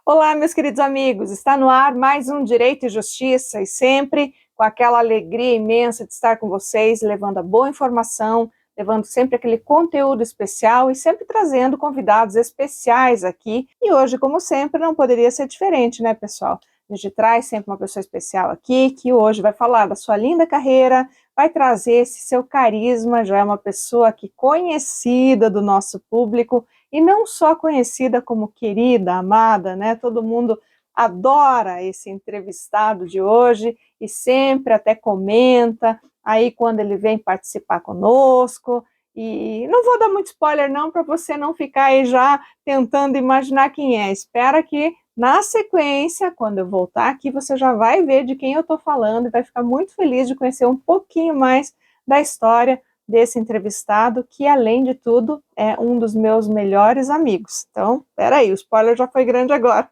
Olá, meus queridos amigos, está no ar mais um Direito e Justiça e sempre com aquela alegria imensa de estar com vocês, levando a boa informação, levando sempre aquele conteúdo especial e sempre trazendo convidados especiais aqui. E hoje, como sempre, não poderia ser diferente, né, pessoal? A gente traz sempre uma pessoa especial aqui, que hoje vai falar da sua linda carreira, vai trazer esse seu carisma, já é uma pessoa aqui conhecida do nosso público, e não só conhecida como querida, amada, né? Todo mundo adora esse entrevistado de hoje e sempre até comenta aí quando ele vem participar conosco. E não vou dar muito spoiler não, para você não ficar aí já tentando imaginar quem é. Espera que na sequência, quando eu voltar aqui, você já vai ver de quem eu estou falando e vai ficar muito feliz de conhecer um pouquinho mais da história desse entrevistado, que além de tudo é um dos meus melhores amigos. Então, peraí, o spoiler já foi grande agora.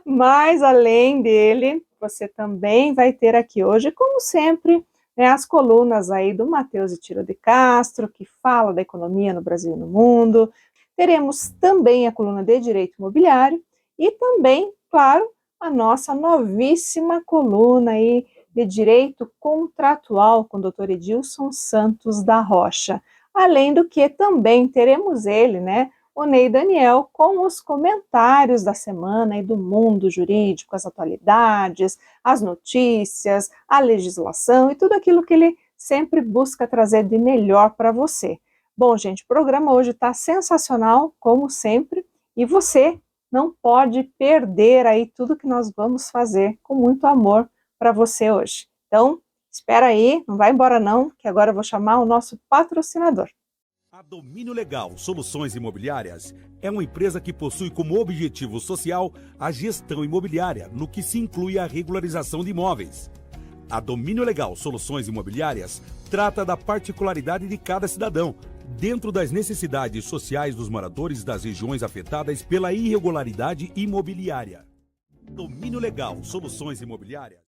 Mas além dele, você também vai ter aqui hoje, como sempre, né, as colunas aí do Matheus e Tiro de Castro, que fala da economia no Brasil e no mundo. Teremos também a coluna de Direito Imobiliário e também, claro, a nossa novíssima coluna aí de Direito Contratual com o Dr. Edilson Santos da Rocha. Além do que também teremos ele, né, o Ney Daniel, com os comentários da semana e do mundo jurídico, as atualidades, as notícias, a legislação e tudo aquilo que ele sempre busca trazer de melhor para você. Bom, gente, o programa hoje está sensacional, como sempre, e você não pode perder aí tudo que nós vamos fazer com muito amor para você hoje. Então, espera aí, não vai embora não, que agora eu vou chamar o nosso patrocinador. A Domínio Legal Soluções Imobiliárias é uma empresa que possui como objetivo social a gestão imobiliária, no que se inclui a regularização de imóveis. A Domínio Legal Soluções Imobiliárias trata da particularidade de cada cidadão, dentro das necessidades sociais dos moradores das regiões afetadas pela irregularidade imobiliária. Domínio Legal Soluções Imobiliárias.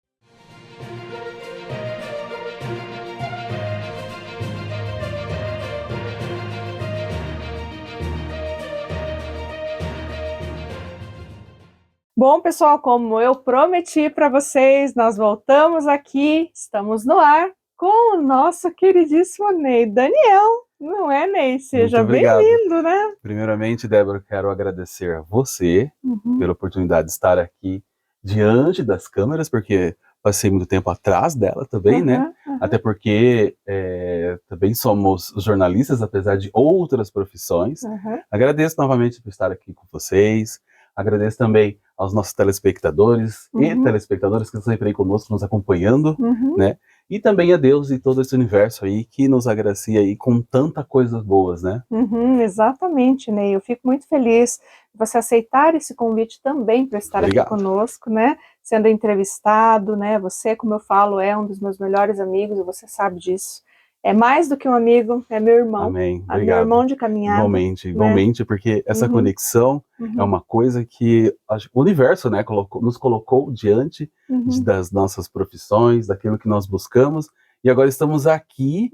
Bom, pessoal, como eu prometi para vocês, nós voltamos aqui, estamos no ar com o nosso queridíssimo Ney Daniel. Não é, Ney? Seja bem-vindo, né? Primeiramente, Débora, quero agradecer a você pela oportunidade de estar aqui diante das câmeras, porque passei muito tempo atrás dela também, né? Até porque também somos jornalistas, apesar de outras profissões. Agradeço novamente por estar aqui com vocês. Agradeço também aos nossos telespectadores e telespectadoras que estão sempre aí conosco, nos acompanhando, né? E também a Deus e todo esse universo aí que nos agracia aí com tanta coisas boas, né? Exatamente, Ney. Eu fico muito feliz de você aceitar esse convite também para estar aqui conosco, né? Sendo entrevistado, né? Você, como eu falo, é um dos meus melhores amigos e você sabe disso. É mais do que um amigo, é meu irmão. Amém, obrigado. Meu irmão de caminhada. Igualmente, porque essa conexão é uma coisa que o universo, né, nos colocou diante das nossas profissões, daquilo que nós buscamos, e agora estamos aqui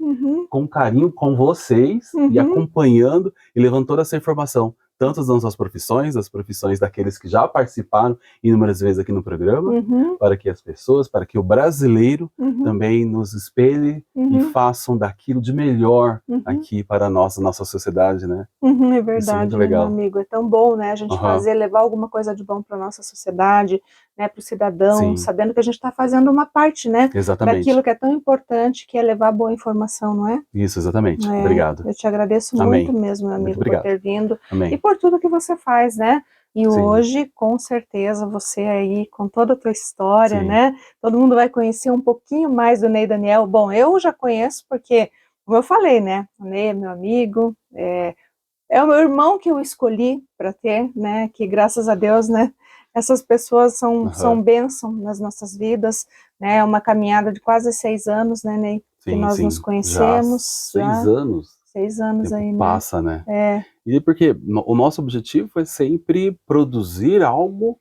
com carinho com vocês e acompanhando e levando toda essa informação, tanto das nossas profissões, das profissões daqueles que já participaram inúmeras vezes aqui no programa, para que as pessoas, para que o brasileiro também nos espelhe e façam daquilo de melhor aqui para a nossa sociedade, né? É verdade, isso é muito legal. Meu amigo, é tão bom, né, a gente fazer, levar alguma coisa de bom para a nossa sociedade, né, para o cidadão, sabendo que a gente está fazendo uma parte, né, daquilo que é tão importante, que é levar boa informação, não é? Isso, exatamente. Obrigado. Eu te agradeço muito mesmo, meu amigo, por ter vindo e por tudo que você faz, né? E hoje, com certeza, você aí, com toda a tua história, né? Todo mundo vai conhecer um pouquinho mais do Ney Daniel. Bom, eu já conheço porque, como eu falei, né? O Ney é meu amigo, é o meu irmão que eu escolhi para ter, né? Que graças a Deus, né? Essas pessoas são bênção nas nossas vidas, né? É uma caminhada de quase 6 anos, né, Ney? Que nós nos conhecemos. Já 6 anos. 6 anos aí, né? Passa, né? E porque o nosso objetivo foi sempre produzir algo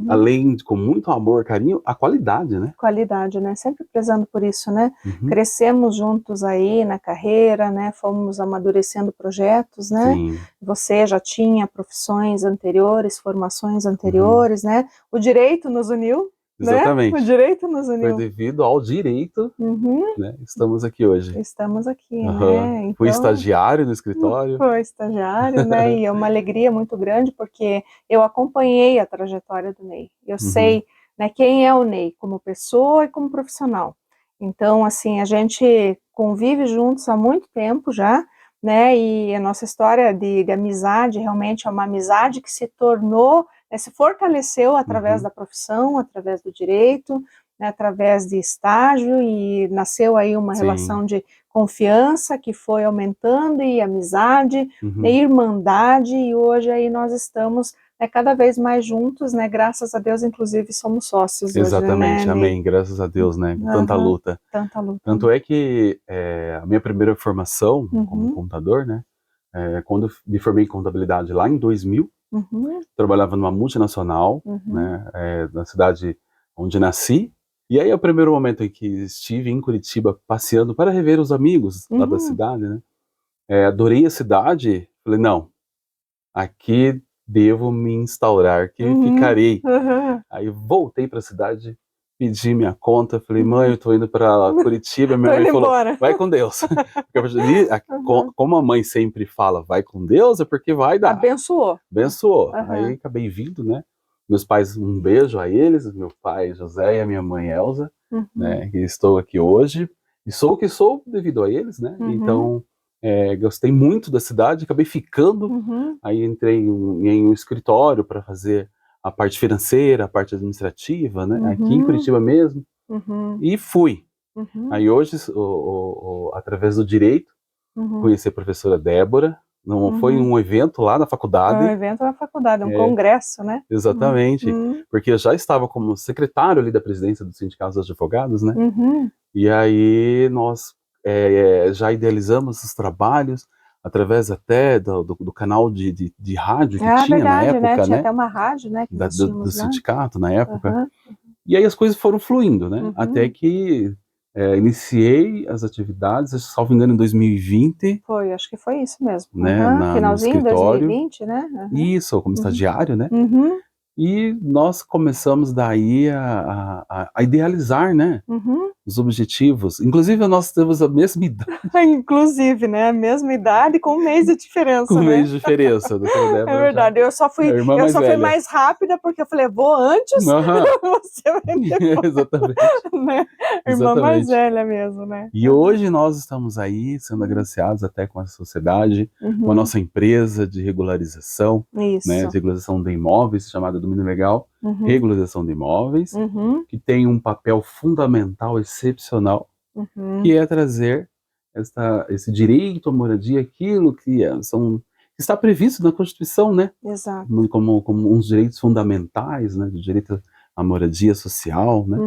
além de com muito amor, carinho, a qualidade, né? Qualidade, né? Sempre prezando por isso, né? Uhum. Crescemos juntos aí na carreira, né? Fomos amadurecendo projetos, né? Sim. Você já tinha profissões anteriores, formações anteriores, né? O direito nos uniu, Exatamente. né? O direito nos Foi uniu. devido ao direito, né? Estamos aqui hoje. Estamos aqui, Uhum. né? Então, fui estagiário no escritório. Foi estagiário, né? E é uma alegria muito grande, porque eu acompanhei a trajetória do Ney. Eu sei, né, quem é o Ney, como pessoa e como profissional. Então, assim, a gente convive juntos há muito tempo já, né? E a nossa história de amizade realmente é uma amizade que se tornou, né, se fortaleceu através da profissão, através do direito, né, através de estágio, e nasceu aí uma relação de confiança que foi aumentando, e amizade, né, irmandade, e hoje aí nós estamos, né, cada vez mais juntos, né, graças a Deus, inclusive somos sócios Exatamente, hoje, né, amém, graças a Deus, né, tanta luta. Tanta luta. Tanto é que a minha primeira formação como contador, né, quando eu me formei em contabilidade lá em 2000, trabalhava numa multinacional, né, na cidade onde nasci. E aí, o primeiro momento em que estive em Curitiba passeando para rever os amigos lá da cidade, né, adorei a cidade, falei, não, aqui devo me instaurar, aqui ficarei. Aí voltei para a cidade, pedi minha conta, falei, mãe, eu tô indo para Curitiba, minha mãe falou, vai com Deus. Como a mãe sempre fala, vai com Deus, é porque vai dar. Abençoou. Abençoou. Aí acabei vindo, né? Meus pais, um beijo a eles, meu pai José e a minha mãe Elza, né? Que estou aqui hoje. E sou o que sou devido a eles, né? Então, gostei muito da cidade, acabei ficando. Aí entrei em um escritório para fazer a parte financeira, a parte administrativa, né? Aqui em Curitiba mesmo. E fui. Aí hoje, através do direito, conheci a professora Débora. Não foi um evento lá na faculdade. Um evento na faculdade, um congresso, né? Exatamente, porque eu já estava como secretário ali da presidência do Sindicato dos Advogados, né? E aí nós já idealizamos os trabalhos através até do canal de rádio que tinha verdade, na época, tinha né? até uma rádio, né? Que do sindicato na época. E aí as coisas foram fluindo, né? Até que iniciei as atividades, salvo engano, em 2020. Foi, acho que foi isso mesmo. Né, finalzinho de 2020, né? Isso, como estagiário, né? E nós começamos daí a idealizar, né? Os objetivos. Inclusive, nós temos a mesma idade. Inclusive, né? A mesma idade com um mês de diferença. Com um mês de diferença. É verdade. Eu só fui mais rápida porque eu falei, vou antes, você vai depois. Exatamente. Né? Irmã mais velha mesmo, né? E hoje nós estamos aí sendo agraciados até com a sociedade, com a nossa empresa de regularização, né, de regularização de imóveis, chamada Domínio Legal, regularização de imóveis, que tem um papel fundamental, excepcional, que é trazer esse direito à moradia, aquilo que está previsto na Constituição, né? Exato. Como uns direitos fundamentais, né, do direito à moradia social, né?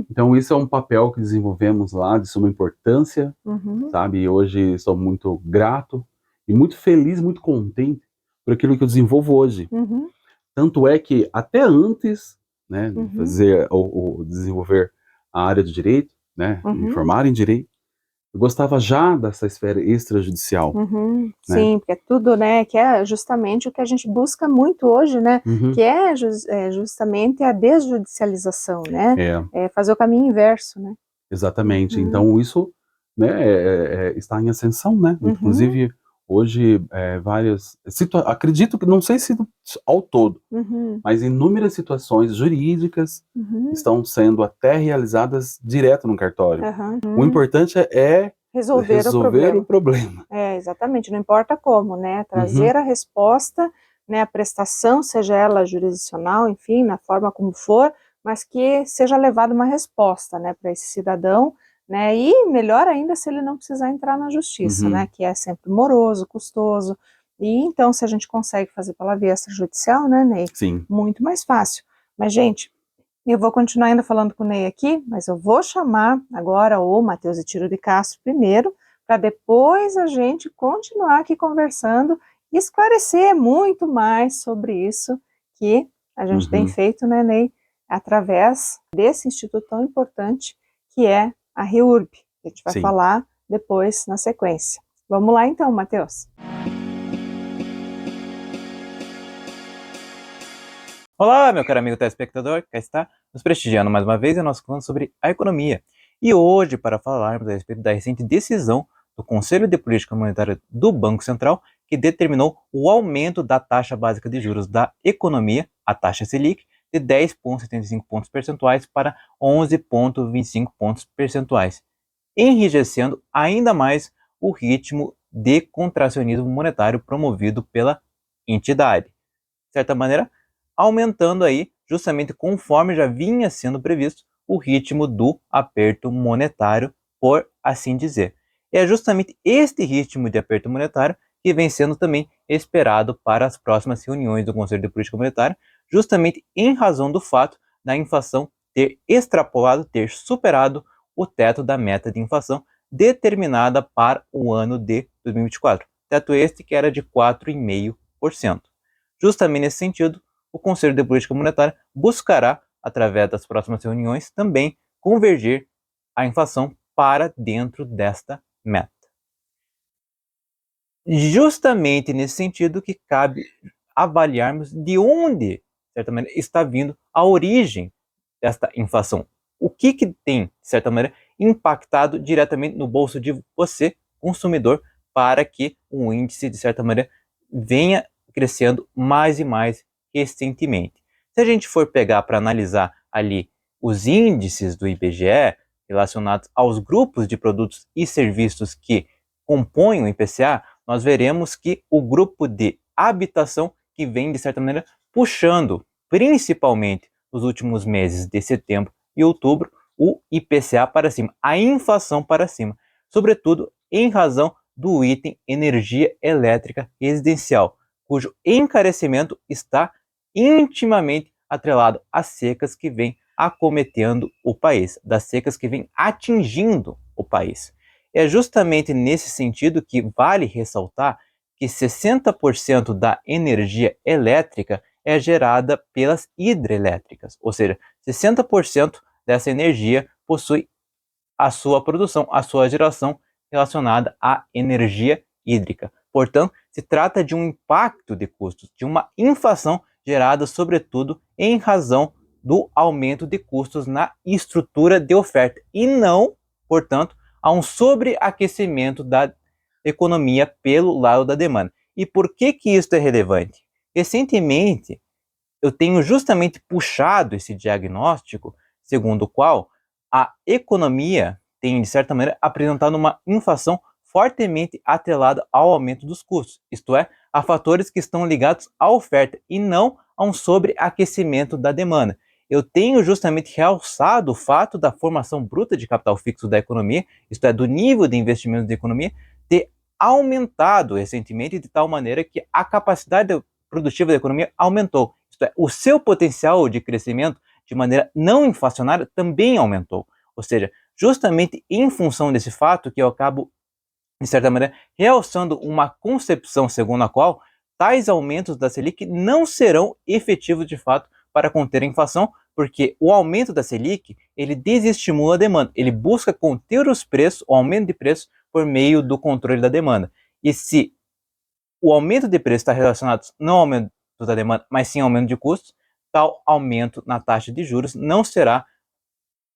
Então isso é um papel que desenvolvemos lá de suma importância, sabe? E hoje sou muito grato e muito feliz, muito contente por aquilo que eu desenvolvo hoje. Tanto é que até antes, né, de fazer ou desenvolver a área do direito, né, me formar em direito, eu gostava já dessa esfera extrajudicial. Né? Sim, porque é tudo, né, que é justamente o que a gente busca muito hoje, né, que é justamente a desjudicialização, né, fazer o caminho inverso, né. Exatamente, então isso, né, está em ascensão, né, inclusive hoje acredito que, não sei se ao todo, mas inúmeras situações jurídicas estão sendo até realizadas direto no cartório. O importante é resolver o problema. Exatamente, não importa como, né, trazer a resposta, né, a prestação, seja ela jurisdicional, enfim, na forma como for, mas que seja levada uma resposta, né, para esse cidadão, né, e melhor ainda se ele não precisar entrar na justiça, né, que é sempre moroso, custoso, e então se a gente consegue fazer pela via extrajudicial, né, Ney? Sim. Muito mais fácil. Mas, gente, eu vou continuar ainda falando com o Ney aqui, mas eu vou chamar agora o Matheus Etílio de Castro primeiro, para depois a gente continuar aqui conversando e esclarecer muito mais sobre isso que a gente tem feito, né, Ney, através desse instituto tão importante que é a REURB. A gente vai falar depois na sequência. Vamos lá então, Matheus. Olá, meu caro amigo telespectador, cá está nos prestigiando mais uma vez e nós falando sobre a economia. E hoje, para falarmos a respeito da recente decisão do Conselho de Política Monetária do Banco Central, que determinou o aumento da taxa básica de juros da economia, a taxa Selic, de 10,75 pontos percentuais para 11,25 pontos percentuais, enrijecendo ainda mais o ritmo de contracionismo monetário promovido pela entidade. De certa maneira, aumentando aí, justamente conforme já vinha sendo previsto, o ritmo do aperto monetário, por assim dizer. E é justamente este ritmo de aperto monetário que vem sendo também esperado para as próximas reuniões do Conselho de Política Monetária, justamente em razão do fato da inflação ter extrapolado, ter superado o teto da meta de inflação determinada para o ano de 2024. Teto este que era de 4,5%. Justamente nesse sentido, o Conselho de Política Monetária buscará, através das próximas reuniões, também convergir a inflação para dentro desta meta. Justamente nesse sentido que cabe avaliarmos de onde, de certa maneira, está vindo a origem desta inflação. O que tem, de certa maneira, impactado diretamente no bolso de você, consumidor, para que o índice, de certa maneira, venha crescendo mais e mais recentemente. Se a gente for pegar para analisar ali os índices do IBGE relacionados aos grupos de produtos e serviços que compõem o IPCA, nós veremos que o grupo de habitação que vem, de certa maneira, puxando, principalmente nos últimos meses de setembro e outubro, o IPCA para cima, a inflação para cima, sobretudo em razão do item energia elétrica residencial, cujo encarecimento está intimamente atrelado às secas que vêm acometendo o país, das secas que vêm atingindo o país. É justamente nesse sentido que vale ressaltar que 60% da energia elétrica é gerada pelas hidrelétricas, ou seja, 60% dessa energia possui a sua produção, a sua geração relacionada à energia hídrica. Portanto, se trata de um impacto de custos, de uma inflação gerada, sobretudo, em razão do aumento de custos na estrutura de oferta e não, portanto, a um sobreaquecimento da economia pelo lado da demanda. E por que isso é relevante? Recentemente, eu tenho justamente puxado esse diagnóstico, segundo o qual a economia tem, de certa maneira, apresentado uma inflação fortemente atrelada ao aumento dos custos, isto é, a fatores que estão ligados à oferta e não a um sobreaquecimento da demanda. Eu tenho justamente realçado o fato da formação bruta de capital fixo da economia, isto é, do nível de investimento da economia, ter aumentado recentemente de tal maneira que a capacidade produtiva da economia aumentou. Isto é, o seu potencial de crescimento de maneira não inflacionária também aumentou. Ou seja, justamente em função desse fato que eu acabo, de certa maneira, realçando uma concepção segundo a qual tais aumentos da Selic não serão efetivos de fato para conter a inflação, porque o aumento da Selic, ele desestimula a demanda, ele busca conter os preços, o aumento de preços, por meio do controle da demanda. E se o aumento de preço está relacionado não ao aumento da demanda, mas sim ao aumento de custos, tal aumento na taxa de juros não será,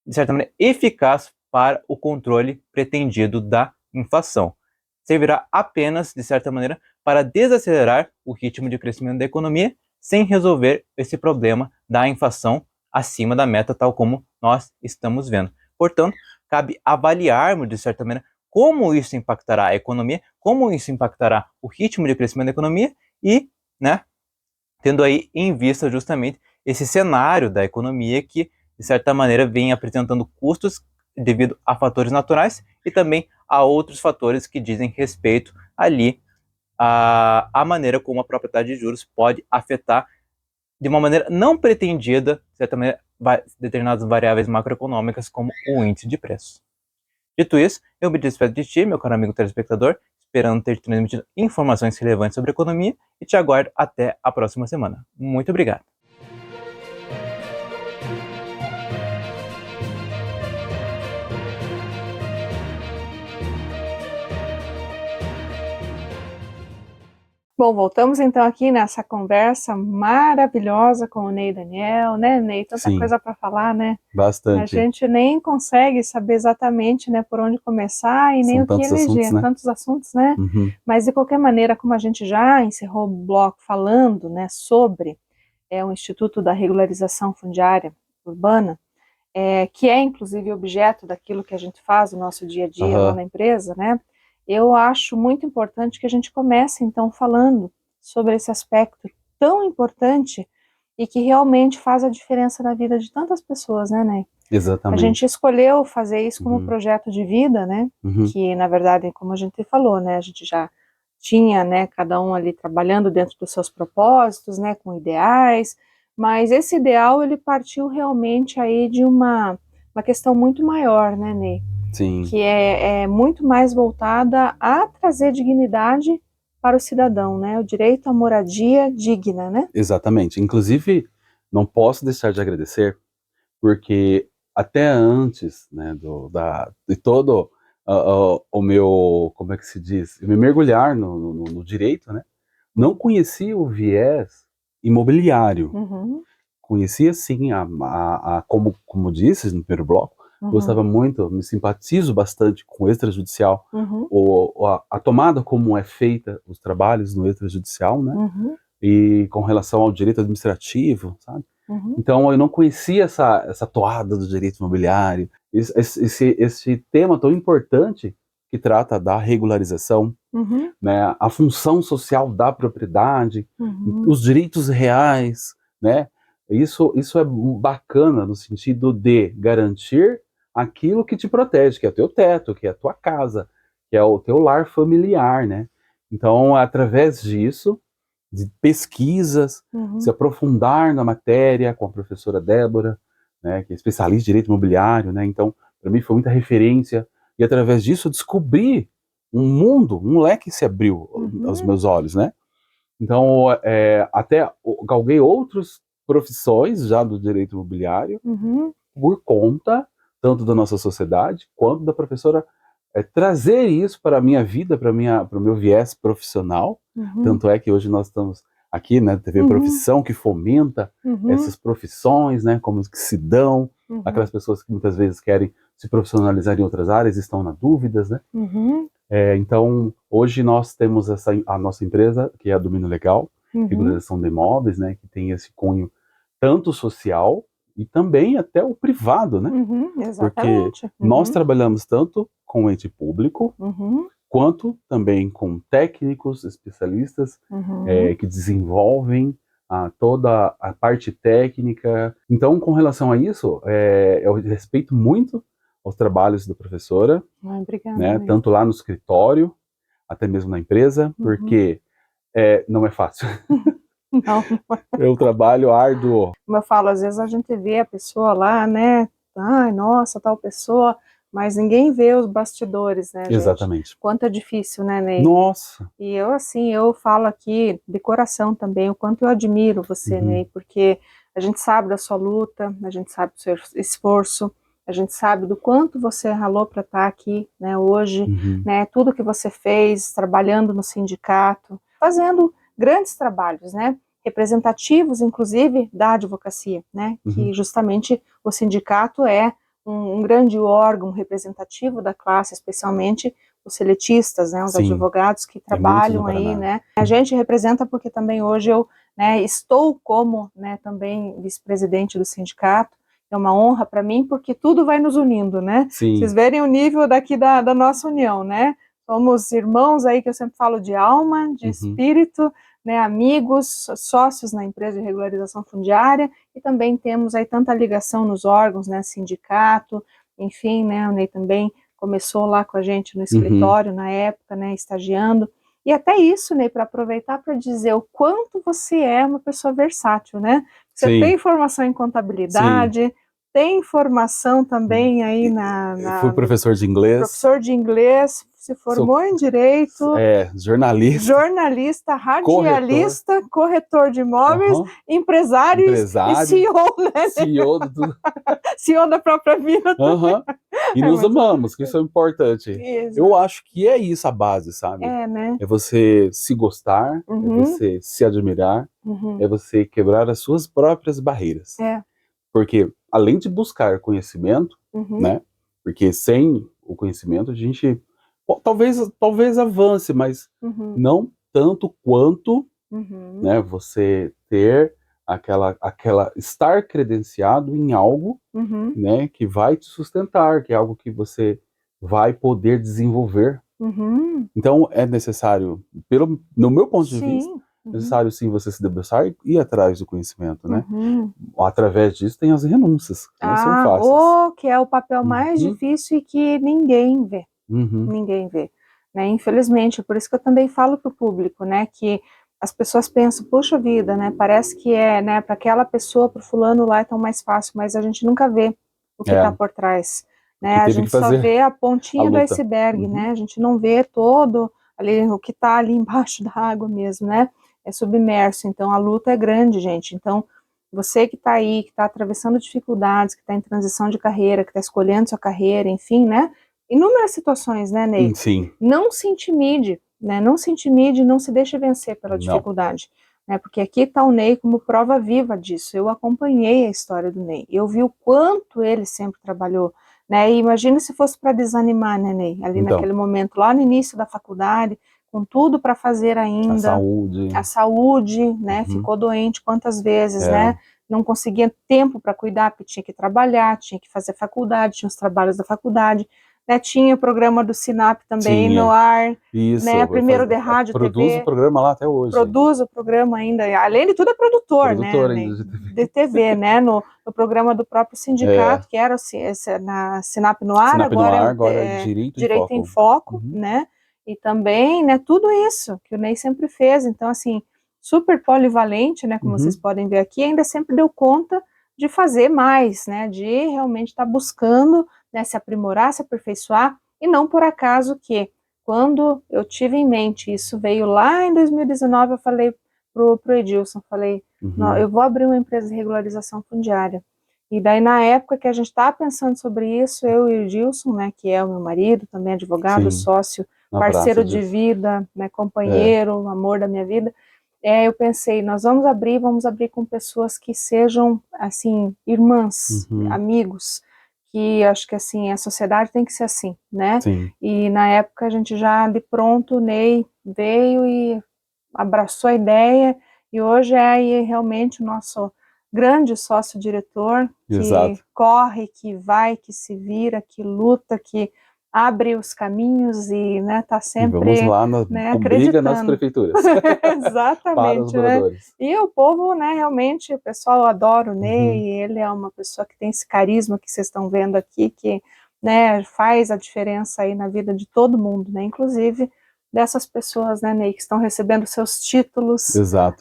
de certa maneira, eficaz para o controle pretendido da inflação. Servirá apenas, de certa maneira, para desacelerar o ritmo de crescimento da economia, sem resolver esse problema da inflação acima da meta, tal como nós estamos vendo. Portanto, cabe avaliarmos, de certa maneira, como isso impactará a economia, como isso impactará o ritmo de crescimento da economia e, tendo aí em vista justamente esse cenário da economia que, de certa maneira, vem apresentando custos devido a fatores naturais e também a outros fatores que dizem respeito ali a maneira como a própria taxa de juros pode afetar de uma maneira não pretendida, de certa maneira, determinadas variáveis macroeconômicas como o índice de preço. Dito isso, eu me despeço de ti, meu caro amigo telespectador, esperando ter transmitido informações relevantes sobre economia e te aguardo até a próxima semana. Muito obrigado. Bom, voltamos então aqui nessa conversa maravilhosa com o Ney Daniel, né, Ney? Tanta Sim, coisa para falar, né? A bastante. gente nem consegue saber exatamente, né, por onde começar e nem São o que tantos assuntos, eleger, né? tantos assuntos, né? Uhum. Mas de qualquer maneira, como a gente já encerrou o bloco falando, né, sobre o Instituto da Regularização Fundiária Urbana, que é inclusive objeto daquilo que a gente faz no nosso dia a dia lá Aham. na empresa, né? Eu acho muito importante que a gente comece então falando sobre esse aspecto tão importante e que realmente faz a diferença na vida de tantas pessoas, né, Ney? A gente Exatamente. escolheu fazer isso como Uhum. projeto de vida, né? Uhum. Que na verdade, como a gente falou, né, a gente já tinha, né, cada um ali trabalhando dentro dos seus propósitos, né, com ideais, mas esse ideal ele partiu realmente aí de uma questão muito maior, né, Ney? Sim, Que é muito mais voltada a trazer dignidade para o cidadão, né? O direito à moradia digna, né? exatamente. Inclusive, não posso deixar de agradecer, porque até antes, né, de todo o meu, como é que se diz, me mergulhar no direito, né, não conhecia o viés imobiliário. Uhum, Conhecia sim, como disse no primeiro bloco, gostava uhum, muito, me simpatizo bastante com o extrajudicial, uhum, a tomada como é feita os trabalhos no extrajudicial, né, uhum, e com relação ao direito administrativo, sabe? uhum, Então eu não conhecia essa toada do direito imobiliário, esse tema tão importante que trata da regularização, uhum, né, a função social da propriedade, uhum, os direitos reais, né? Isso é bacana no sentido de garantir aquilo que te protege, que é o teu teto, que é a tua casa, que é o teu lar familiar, né? Então, através disso, de pesquisas, se uhum, aprofundar na matéria com a professora Débora, né, que é especialista em direito imobiliário, né? Então, para mim foi muita referência e através disso eu descobri um mundo, um leque se abriu aos uhum, meus olhos, né? Então, até galguei outras profissões já do direito imobiliário uhum, por conta tanto da nossa sociedade quanto da professora trazer isso para a minha vida, para o meu viés profissional. uhum, Tanto é que hoje nós estamos aqui na TV uhum, Profissão, que fomenta uhum, essas profissões, né, como que se dão, uhum, aquelas pessoas que muitas vezes querem se profissionalizar em outras áreas, estão na dúvidas, né? uhum, Então, hoje nós temos a nossa empresa, que é a Domínio Legal, uhum, regularização de imóveis, né, que tem esse cunho tanto social e também até o privado, né? uhum, Porque exatamente. nós Uhum, trabalhamos tanto com o ente público, uhum, quanto também com técnicos, especialistas uhum, que desenvolvem toda a parte técnica. Então, com relação a isso, eu respeito muito os trabalhos da professora, ai, obrigada, né, Ney. tanto lá no escritório, até mesmo na empresa, Uhum. porque não é fácil. Não, É um trabalho árduo. como eu falo, às vezes a gente vê a pessoa lá, né? Ai, nossa, tal pessoa, mas ninguém vê os bastidores, né, gente? Exatamente. Quanto é difícil, né, Ney? Nossa! E eu, assim, eu falo aqui de coração também o quanto eu admiro você, Uhum, Ney, porque a gente sabe da sua luta, a gente sabe do seu esforço, a gente sabe do quanto você ralou para estar aqui, né, hoje, uhum. né, tudo que você fez, trabalhando no sindicato, fazendo grandes trabalhos, né, representativos, inclusive, da advocacia, né, Uhum. que justamente o sindicato é um grande órgão representativo da classe, especialmente os seletistas, né, os Sim, advogados que tem muitos no trabalham aí, Paraná. né, a gente representa porque também hoje eu, né, estou como, né, também vice-presidente do sindicato, é uma honra para mim porque tudo vai nos unindo, né, vocês Sim, verem o nível daqui da nossa união, né, somos irmãos aí que eu sempre falo de alma, de uhum, espírito, né, amigos, sócios na empresa de regularização fundiária e também temos aí tanta ligação nos órgãos, né, sindicato, enfim, né, o Ney também começou lá com a gente no uhum. escritório na época, né, estagiando. E até isso, Ney, para aproveitar para dizer o quanto você é uma pessoa versátil, né? Você tem Sim, formação em sim. contabilidade, tem formação também aí Fui professor de inglês, professor de inglês, se sou formou em direito, jornalista, jornalista, corretor, radialista, corretor de imóveis, uhum, empresário e empresário, CEO, né? CEO do tudo. CEO da própria vida. Uhum. E nos amamos, que isso é importante. Exato. Eu acho que é isso a base, sabe? Né? É você se gostar, é você se admirar, é você quebrar as suas próprias barreiras. Porque, além de buscar conhecimento, né? Porque sem o conhecimento a gente talvez avance, mas não tanto quanto né, você ter estar credenciado em algo né, que vai te sustentar, que é algo que você vai poder desenvolver. Então é necessário, no meu ponto de vista, necessário sim você se debruçar e ir atrás do conhecimento, né? Através disso tem as renúncias, que não são fáceis. Que é o papel mais difícil e que ninguém vê. Ninguém vê. Né? Infelizmente, por isso que eu também falo para o público, né, que as pessoas pensam, puxa vida, né, parece que né, para aquela pessoa, para o fulano lá é tão mais fácil, mas a gente nunca vê o que está por trás. Né? A gente só vê a pontinha do iceberg, né? A gente não vê todo ali, o que está ali embaixo da água mesmo, né? É submerso, então a luta é grande, gente. Então, você que está aí, que está atravessando dificuldades, que está em transição de carreira, que está escolhendo sua carreira, enfim, né? Inúmeras situações, né, Ney? Sim. Não se intimide, né? Não se intimide, não se deixe vencer pela dificuldade. Né? Porque aqui está o Ney como prova viva disso. Eu acompanhei a história do Ney. Eu vi o quanto ele sempre trabalhou. Né? E imagine se fosse para desanimar, né, Ney? Ali naquele momento, lá no início da faculdade, com tudo para fazer ainda. A saúde, né? Ficou doente quantas vezes, né? Não conseguia tempo para cuidar, porque tinha que trabalhar, tinha que fazer faculdade, tinha os trabalhos da faculdade. Né, tinha o programa do Sinap também no ar, isso, né, primeiro de rádio, produz TV. O programa lá até hoje. Produz o programa ainda, além de tudo é produtor né, ainda de TV, né, no programa do próprio sindicato, que era na Sinap no ar, agora é Direito em Foco, né, e também, né, tudo isso que o Ney sempre fez, então assim, super polivalente, né, como vocês podem ver aqui, ainda sempre deu conta de fazer mais, né, de realmente estar buscando, né, se aprimorar, se aperfeiçoar, e não por acaso que, quando eu tive em mente, isso veio lá em 2019, eu falei pro Edilson, falei, não, eu vou abrir uma empresa de regularização fundiária. E daí, na época que a gente estava pensando sobre isso, eu e o Edilson, né, que é o meu marido, também advogado, sócio, parceiro de vida, né, companheiro, amor da minha vida, eu pensei, nós vamos abrir com pessoas que sejam, assim, irmãs, amigos, que acho que, assim, a sociedade tem que ser assim, né? E na época a gente já, de pronto, o Ney veio e abraçou a ideia, e hoje é aí realmente o nosso grande sócio-diretor, que corre, que vai, que se vira, que luta, que abre os caminhos e, né, tá sempre, e vamos lá né, briga nas prefeituras. Exatamente, para os moradores. Né? E o povo, né, realmente, o pessoal adora o Ney, ele é uma pessoa que tem esse carisma que vocês estão vendo aqui, que, né, faz a diferença aí na vida de todo mundo, né, inclusive dessas pessoas, né, Ney, que estão recebendo seus títulos.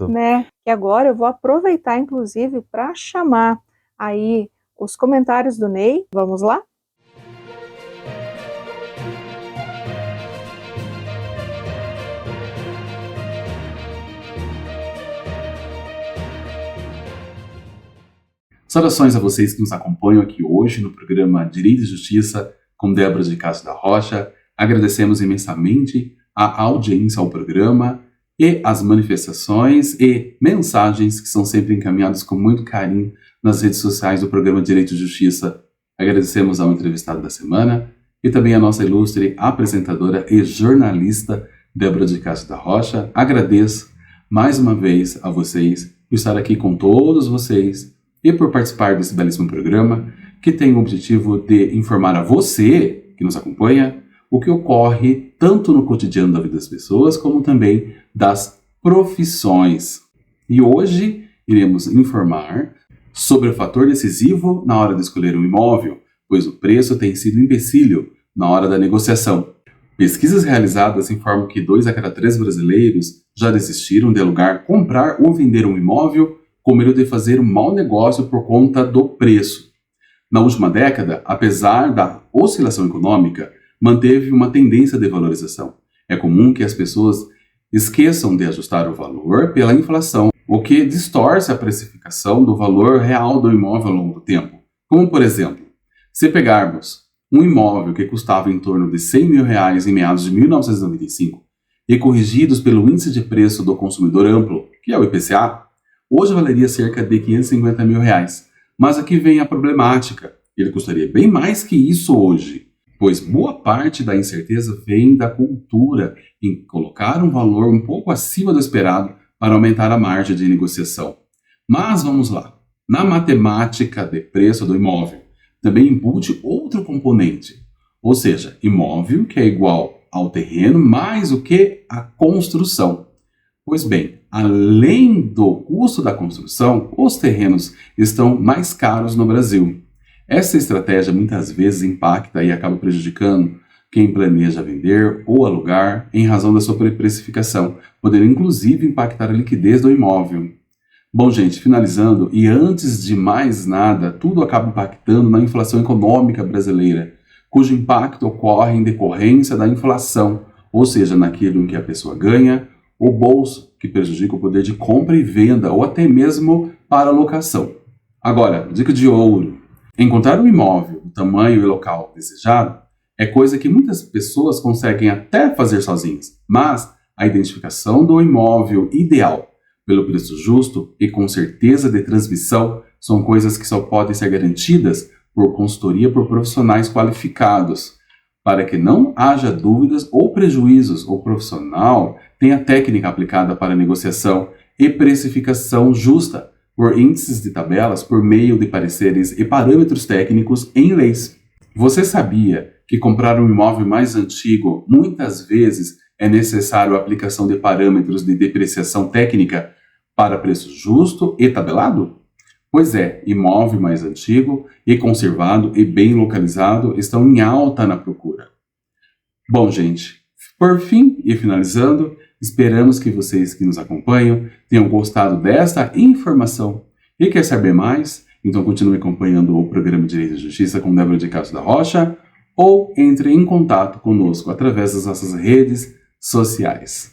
Né, que agora eu vou aproveitar, inclusive, para chamar aí os comentários do Ney. Vamos lá? Saudações a vocês que nos acompanham aqui hoje no programa Direito e Justiça com Débora de Castro da Rocha. Agradecemos imensamente a audiência ao programa e as manifestações e mensagens que são sempre encaminhadas com muito carinho nas redes sociais do programa Direito e Justiça. Agradecemos ao entrevistado da semana e também a nossa ilustre apresentadora e jornalista Débora de Castro da Rocha. Agradeço mais uma vez a vocês por estar aqui com todos vocês e por participar desse belíssimo programa, que tem o objetivo de informar a você, que nos acompanha, o que ocorre tanto no cotidiano da vida das pessoas, como também das profissões. E hoje iremos informar sobre o fator decisivo na hora de escolher um imóvel, pois o preço tem sido um empecilho na hora da negociação. Pesquisas realizadas informam que 2 a cada 3 brasileiros já desistiram de alugar, comprar ou vender um imóvel com medo de fazer um mau negócio por conta do preço. Na última década, apesar da oscilação econômica, manteve uma tendência de valorização. É comum que as pessoas esqueçam de ajustar o valor pela inflação, o que distorce a precificação do valor real do imóvel ao longo do tempo. Como, por exemplo, se pegarmos Um imóvel que custava em torno de R$100 mil em meados de 1995 e corrigidos pelo Índice de Preço do Consumidor Amplo, que é o IPCA, hoje valeria cerca de R$550 mil. Mas aqui vem a problemática. Ele custaria bem mais que isso hoje, pois boa parte da incerteza vem da cultura em colocar um valor um pouco acima do esperado para aumentar a margem de negociação. Mas vamos lá. Na matemática de preço do imóvel, também embute outro componente, ou seja, imóvel que é igual ao terreno mais o que a construção. Pois bem, além do custo da construção, os terrenos estão mais caros no Brasil. Essa estratégia muitas vezes impacta e acaba prejudicando quem planeja vender ou alugar em razão da sua precificação, podendo inclusive impactar a liquidez do imóvel. Bom, gente, finalizando, e antes de mais nada, tudo acaba impactando na inflação econômica brasileira, cujo impacto ocorre em decorrência da inflação, ou seja, naquilo em que a pessoa ganha, o bolso, que prejudica o poder de compra e venda, ou até mesmo para locação. Agora, dica de ouro: encontrar um imóvel do tamanho e local desejado é coisa que muitas pessoas conseguem até fazer sozinhas, mas a identificação do imóvel ideal, pelo preço justo e com certeza de transmissão, são coisas que só podem ser garantidas por consultoria por profissionais qualificados. Para que não haja dúvidas ou prejuízos, o profissional tem a técnica aplicada para negociação e precificação justa por índices de tabelas por meio de pareceres e parâmetros técnicos em leis. Você sabia que comprar um imóvel mais antigo muitas vezes é necessário a aplicação de parâmetros de depreciação técnica para preço justo e tabelado? Pois é, imóvel mais antigo e conservado e bem localizado estão em alta na procura. Bom, gente, por fim e finalizando, esperamos que vocês que nos acompanham tenham gostado desta informação. E quer saber mais? Então continue acompanhando o programa Direito e Justiça com Débora de Castro da Rocha ou entre em contato conosco através das nossas redes sociais.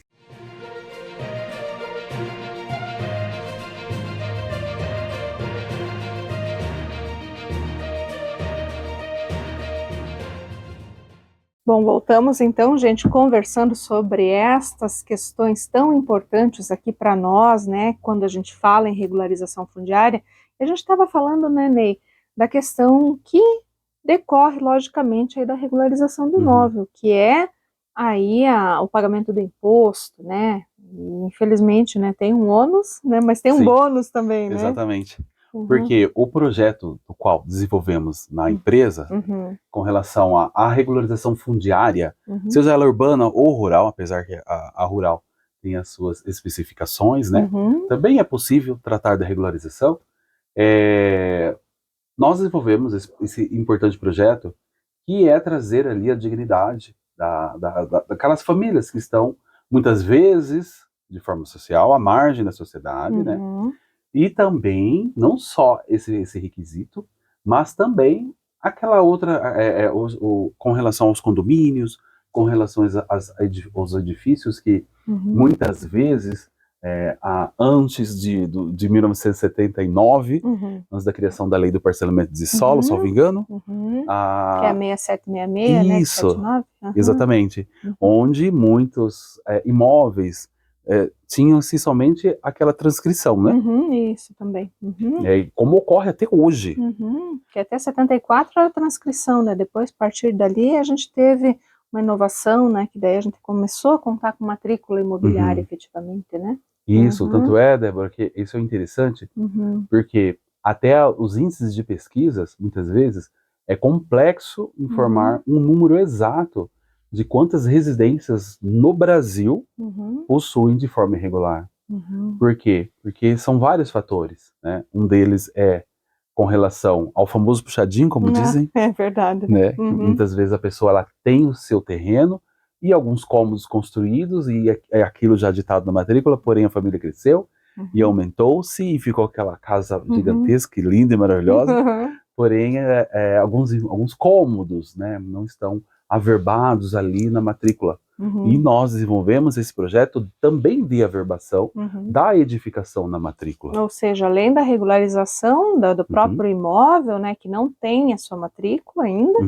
Bom, voltamos então, gente, conversando sobre estas questões tão importantes aqui para nós, né, quando a gente fala em regularização fundiária. A gente estava falando, né, Ney, da questão que decorre, logicamente, aí da regularização do imóvel, que é aí o pagamento do imposto, né, e, infelizmente, né, tem um ônus, né, mas tem um bônus também, né? Exatamente. Porque o projeto do qual desenvolvemos na empresa, com relação à regularização fundiária, seja ela urbana ou rural, apesar que a rural tem as suas especificações, né? Também é possível tratar da regularização. Nós desenvolvemos esse importante projeto, que é trazer ali a dignidade daquelas famílias que estão, muitas vezes, de forma social, à margem da sociedade, né? E também, não só esse requisito, mas também aquela outra, com relação aos condomínios, com relação aos edifícios que muitas vezes, antes de 1979, antes da criação da lei do parcelamento de solo, salvo engano. Que é a 6766, né? Isso, 79. exatamente. Onde muitos imóveis tinham-se somente aquela transcrição, né? Isso também. Como ocorre até hoje. Que até 74 era a transcrição, né? Depois, a partir dali, a gente teve uma inovação, né? Que daí a gente começou a contar com matrícula imobiliária, efetivamente, né? Isso, tanto é, Débora, que isso é interessante, porque até os índices de pesquisas, muitas vezes, é complexo informar um número exato de quantas residências no Brasil possuem de forma irregular. Por quê? Porque são vários fatores, né? Um deles é com relação ao famoso puxadinho, como dizem. É verdade. Né? Muitas vezes a pessoa ela tem o seu terreno e alguns cômodos construídos e é aquilo já ditado na matrícula, porém a família cresceu e aumentou-se e ficou aquela casa gigantesca, e linda e maravilhosa, porém alguns cômodos, né, não estão averbados ali na matrícula. E nós desenvolvemos esse projeto também de averbação da edificação na matrícula. Ou seja, além da regularização do próprio imóvel, né, que não tem a sua matrícula ainda,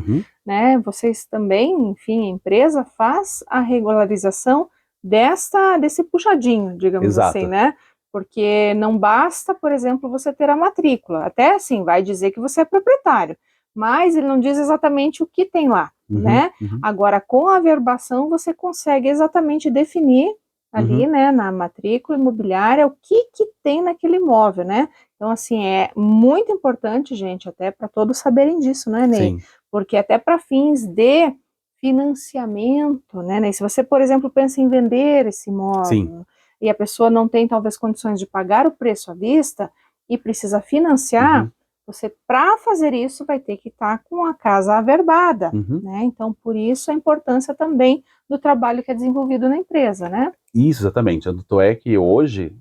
né, vocês também, enfim, a empresa faz a regularização desse puxadinho, digamos assim, né? Porque não basta, por exemplo, você ter a matrícula. Até assim, vai dizer que você é proprietário, mas ele não diz exatamente o que tem lá, né? Agora, com a averbação, você consegue exatamente definir ali, né, na matrícula imobiliária, o que tem naquele imóvel, né? Então, assim, é muito importante, gente, até para todos saberem disso, né, Ney? Sim. Porque até para fins de financiamento, né, Ney? Se você, por exemplo, pensa em vender esse imóvel e a pessoa não tem, talvez, condições de pagar o preço à vista e precisa financiar, você, para fazer isso, vai ter que estar com a casa averbada, né? Então, por isso, a importância também do trabalho que é desenvolvido na empresa, né? Isso, exatamente. Tanto é que hoje,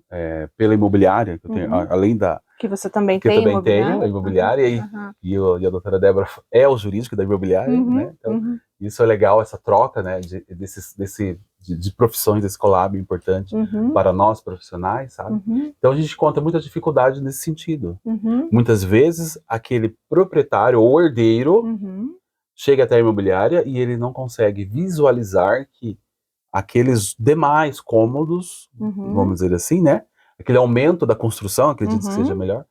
pela imobiliária, que eu tenho, além da... Que você também que tem eu também tenho a imobiliária, e a doutora Débora é o jurídico da imobiliária, né? Então, isso é legal, essa troca, né, de profissões, desse collab importante para nós profissionais, sabe? Então a gente encontra muita dificuldade nesse sentido. Muitas vezes, aquele proprietário ou herdeiro chega até a imobiliária e ele não consegue visualizar que aqueles demais cômodos, vamos dizer assim, né? Aquele aumento da construção, acredito que seja melhor,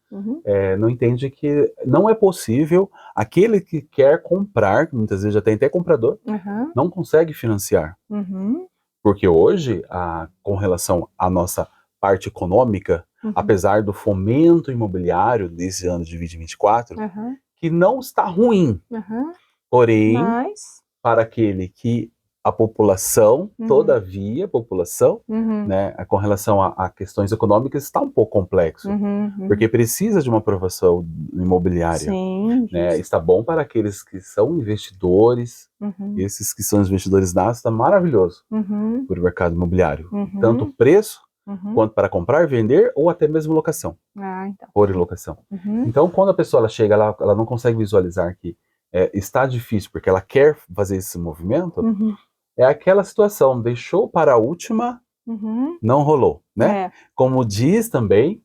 não entende que não é possível, aquele que quer comprar, muitas vezes já tem até comprador, não consegue financiar. Porque hoje, com relação à nossa parte econômica, apesar do fomento imobiliário desse ano de 2024, que não está ruim, porém, para aquele que a população, todavia, a população, né, com relação a questões econômicas, está um pouco complexo, porque precisa de uma aprovação imobiliária. Sim, né? Está bom para aqueles que são investidores, esses que são investidores natos, está maravilhoso para o mercado imobiliário. Tanto preço, quanto para comprar, vender, ou até mesmo locação, por locação. Então, quando a pessoa ela chega, ela não consegue visualizar que está difícil, porque ela quer fazer esse movimento, é aquela situação, deixou para a última, não rolou, né? Como diz também,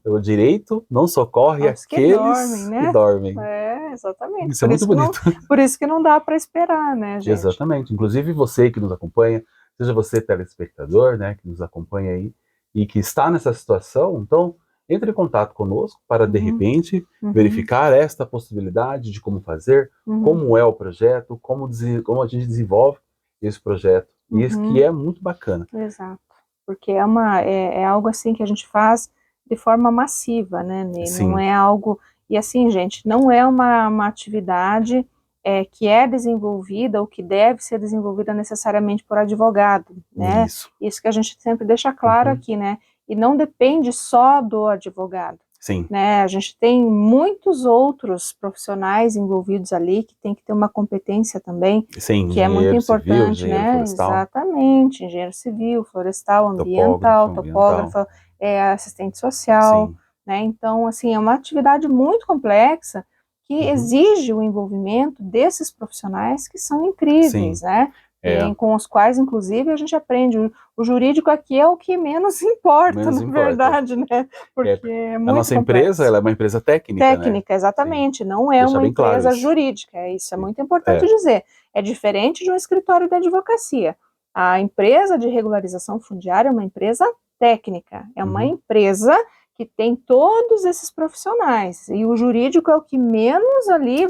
o direito não socorre aqueles que dormem. Exatamente. Isso é muito bonito. Por isso que não dá para esperar, né, gente? Exatamente. Inclusive você que nos acompanha, seja você telespectador, né, que nos acompanha aí, e que está nessa situação, então, entre em contato conosco para, de repente, verificar esta possibilidade de como fazer, como é o projeto, como a gente desenvolve esse projeto. E isso que é muito bacana. Exato. Porque é algo assim que a gente faz de forma massiva, né? Não é algo... E assim, gente, não é uma atividade que é desenvolvida ou que deve ser desenvolvida necessariamente por advogado, né? Isso que a gente sempre deixa claro aqui, né? E não depende só do advogado. Né? A gente tem muitos outros profissionais envolvidos ali que tem que ter uma competência também, que é muito importante, civil, né? florestal. Exatamente, engenheiro civil, florestal, ambiental, topógrafo, assistente social, né? Então, assim, é uma atividade muito complexa que exige o envolvimento desses profissionais que são incríveis, né? Com os quais, inclusive, a gente aprende. O jurídico aqui é o que menos importa, verdade, né? Porque é muito a nossa complexo. empresa, ela é uma empresa técnica, Técnica, né? Exatamente. Não é uma empresa jurídica. Isso é muito importante dizer. É diferente de um escritório de advocacia. A empresa de regularização fundiária é uma empresa técnica. É uma empresa que tem todos esses profissionais. E o jurídico é o que menos ali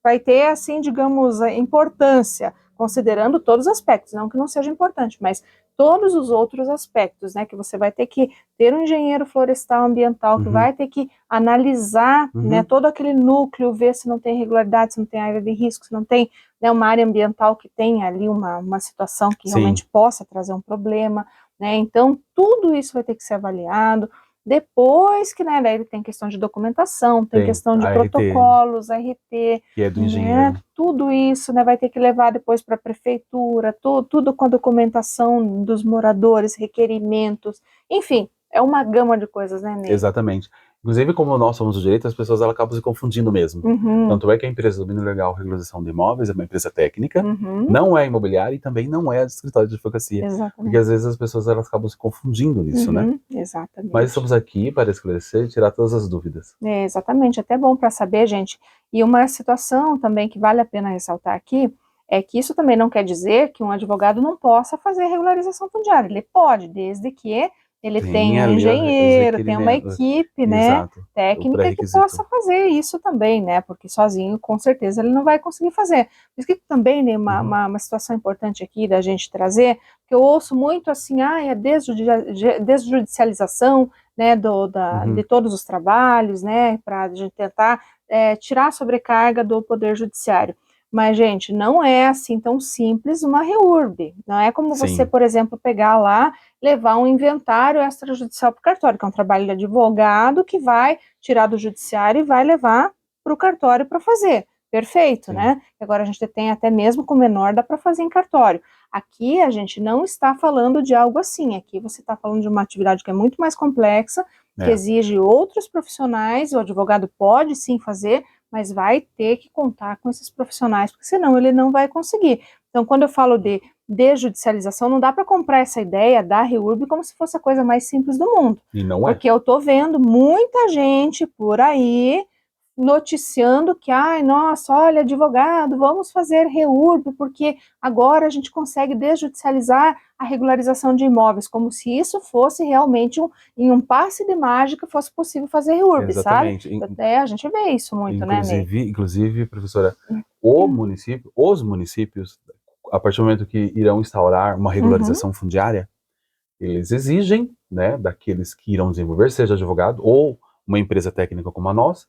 vai ter, assim, digamos, a importância, considerando todos os aspectos, não que não seja importante, mas todos os outros aspectos, né, que você vai ter que ter um engenheiro florestal ambiental, que vai ter que analisar, né, todo aquele núcleo, ver se não tem irregularidade, se não tem área de risco, se não tem, né, uma área ambiental que tem ali uma situação que realmente possa trazer um problema, né, então tudo isso vai ter que ser avaliado. Depois que, né, daí tem questão de documentação, tem questão de protocolos, RT, que é do engenheiro. Tudo isso, né, vai ter que levar depois para a prefeitura, tudo com a documentação dos moradores, requerimentos, enfim, é uma gama de coisas, né, Ney? Exatamente. Inclusive, como nós somos do direito, as pessoas elas acabam se confundindo mesmo. Tanto é que a empresa Domínio Legal Regularização de Imóveis é uma empresa técnica, não é imobiliária e também não é de escritório de advocacia. Exatamente. Porque às vezes as pessoas elas acabam se confundindo nisso, né? Exatamente. Mas estamos aqui para esclarecer e tirar todas as dúvidas. Exatamente, até bom para saber, gente. E uma situação também que vale a pena ressaltar aqui é que isso também não quer dizer que um advogado não possa fazer regularização fundiária. Ele pode, desde que ele tenha um engenheiro, tenha uma equipe, né, técnica que possa fazer isso também, né, porque sozinho, com certeza, ele não vai conseguir fazer. Por isso que também, né, uma situação importante aqui da gente trazer, que eu ouço muito assim, é desjudicialização, né, de todos os trabalhos, né, para a gente tentar tirar a sobrecarga do Poder Judiciário. Mas, gente, não é assim tão simples uma REURB. Não é como você, por exemplo, pegar lá, levar um inventário extrajudicial para o cartório, que é um trabalho de advogado que vai tirar do judiciário e vai levar para o cartório para fazer. Perfeito, né? Agora a gente tem até mesmo com menor, dá para fazer em cartório. Aqui a gente não está falando de algo assim. Aqui você está falando de uma atividade que é muito mais complexa, que exige outros profissionais. O advogado pode sim fazer, mas vai ter que contar com esses profissionais, porque senão ele não vai conseguir. Então, quando eu falo de desjudicialização, não dá para comprar essa ideia da REURB como se fosse a coisa mais simples do mundo. E não porque eu estou vendo muita gente por aí noticiando que, nossa, olha, advogado, vamos fazer REURB, porque agora a gente consegue desjudicializar a regularização de imóveis, como se isso fosse realmente em um passe de mágica fosse possível fazer REURB, sabe? Até a gente vê isso muito, né, Ney? Inclusive, professora, os municípios, a partir do momento que irão instaurar uma regularização fundiária, eles exigem, né, daqueles que irão desenvolver, seja advogado ou uma empresa técnica como a nossa,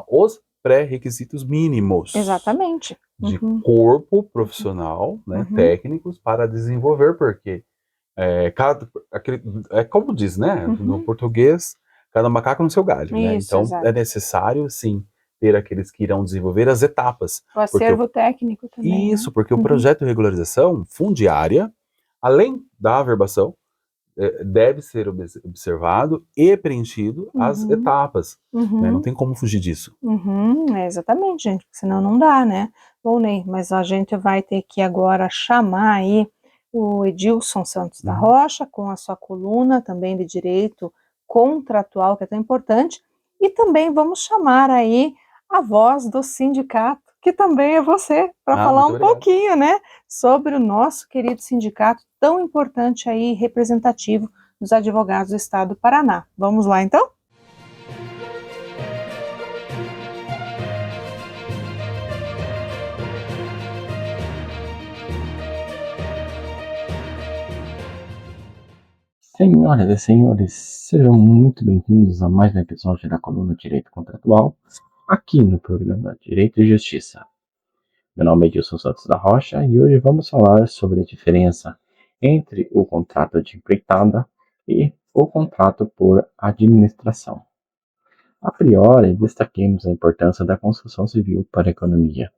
os pré-requisitos mínimos. Exatamente. De corpo profissional, né, técnicos, para desenvolver, porque como diz, né, no português, cada macaco no seu galho, né? Então é necessário, sim, ter aqueles que irão desenvolver as etapas. O acervo técnico também. Isso, porque o projeto de regularização fundiária, além da averbação, deve ser observado e preenchido as etapas, né? Não tem como fugir disso. Exatamente, gente, porque senão não dá, né? Bom, Ney, mas a gente vai ter que agora chamar aí o Edilson Santos da Rocha, com a sua coluna também de direito contratual, que é tão importante, e também vamos chamar aí a voz do sindicato, que também é você, para falar um pouquinho, né, sobre o nosso querido sindicato, tão importante aí, representativo dos advogados do Estado do Paraná. Vamos lá, então? Senhoras e senhores, sejam muito bem-vindos a mais um episódio da coluna Direito Contratual, aqui no programa Direito e Justiça. Meu nome é Edilson Santos da Rocha e hoje vamos falar sobre a diferença entre o contrato de empreitada e o contrato por administração. A priori, destaquemos a importância da construção civil para a economia,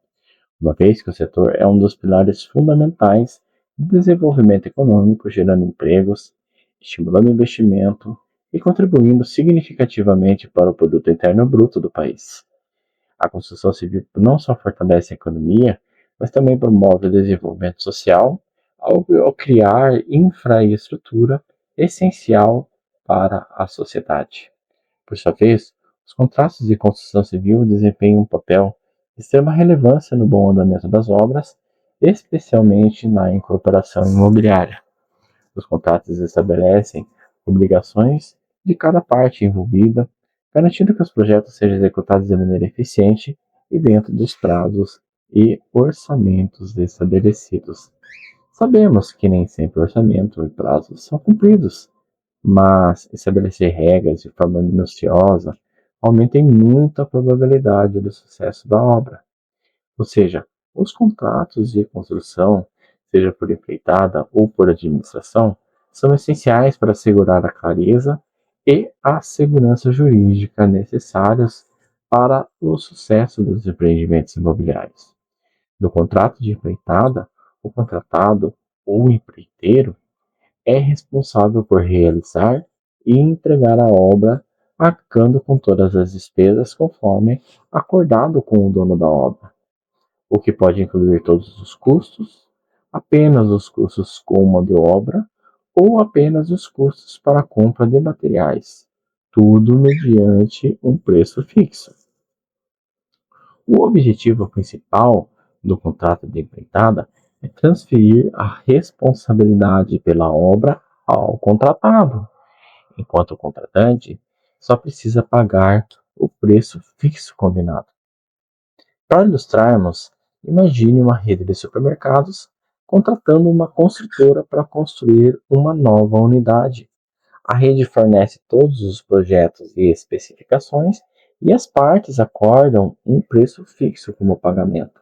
uma vez que o setor é um dos pilares fundamentais do desenvolvimento econômico, gerando empregos, estimulando o investimento e contribuindo significativamente para o produto interno bruto do país. A construção civil não só fortalece a economia, mas também promove o desenvolvimento social ao criar infraestrutura essencial para a sociedade. Por sua vez, os contratos de construção civil desempenham um papel de extrema relevância no bom andamento das obras, especialmente na incorporação imobiliária. Os contratos estabelecem obrigações de cada parte envolvida, garantindo que os projetos sejam executados de maneira eficiente e dentro dos prazos e orçamentos estabelecidos. Sabemos que nem sempre o orçamento e prazos são cumpridos, mas estabelecer regras de forma minuciosa aumenta em muito a probabilidade do sucesso da obra. Ou seja, os contratos de construção, seja por empreitada ou por administração, são essenciais para assegurar a clareza e a segurança jurídica necessárias para o sucesso dos empreendimentos imobiliários. No contrato de empreitada, o contratado ou empreiteiro é responsável por realizar e entregar a obra arcando com todas as despesas conforme acordado com o dono da obra, o que pode incluir todos os custos, apenas os custos com mão de obra ou apenas os custos para a compra de materiais, tudo mediante um preço fixo. O objetivo principal do contrato de empreitada é transferir a responsabilidade pela obra ao contratado, enquanto o contratante só precisa pagar o preço fixo combinado. Para ilustrarmos, imagine uma rede de supermercados contratando uma construtora para construir uma nova unidade. A rede fornece todos os projetos e especificações e as partes acordam um preço fixo como pagamento.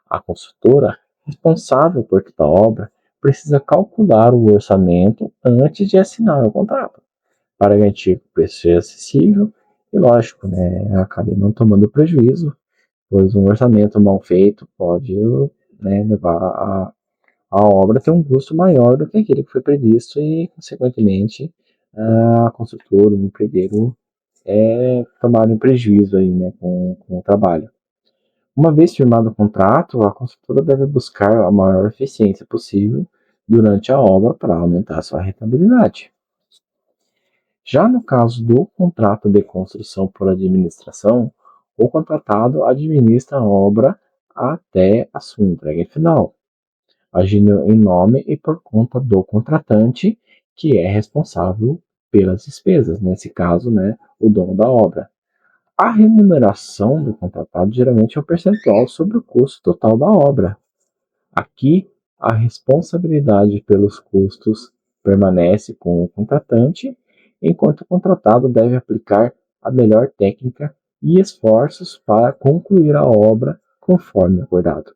A construtora, responsável por toda a obra, precisa calcular o orçamento antes de assinar o contrato, para garantir que o preço seja acessível e, lógico, acabe não tomando prejuízo, pois um orçamento mal feito pode levar a obra a ter um custo maior do que aquele que foi previsto e, consequentemente, a construtora, o empreiteiro, tomarem um prejuízo aí, com o trabalho. Uma vez firmado o contrato, a construtora deve buscar a maior eficiência possível durante a obra para aumentar sua rentabilidade. Já no caso do contrato de construção por administração, o contratado administra a obra até a sua entrega final, agindo em nome e por conta do contratante, que é responsável pelas despesas, nesse caso, o dono da obra. A remuneração do contratado geralmente é um percentual sobre o custo total da obra. Aqui, a responsabilidade pelos custos permanece com o contratante, enquanto o contratado deve aplicar a melhor técnica e esforços para concluir a obra conforme acordado.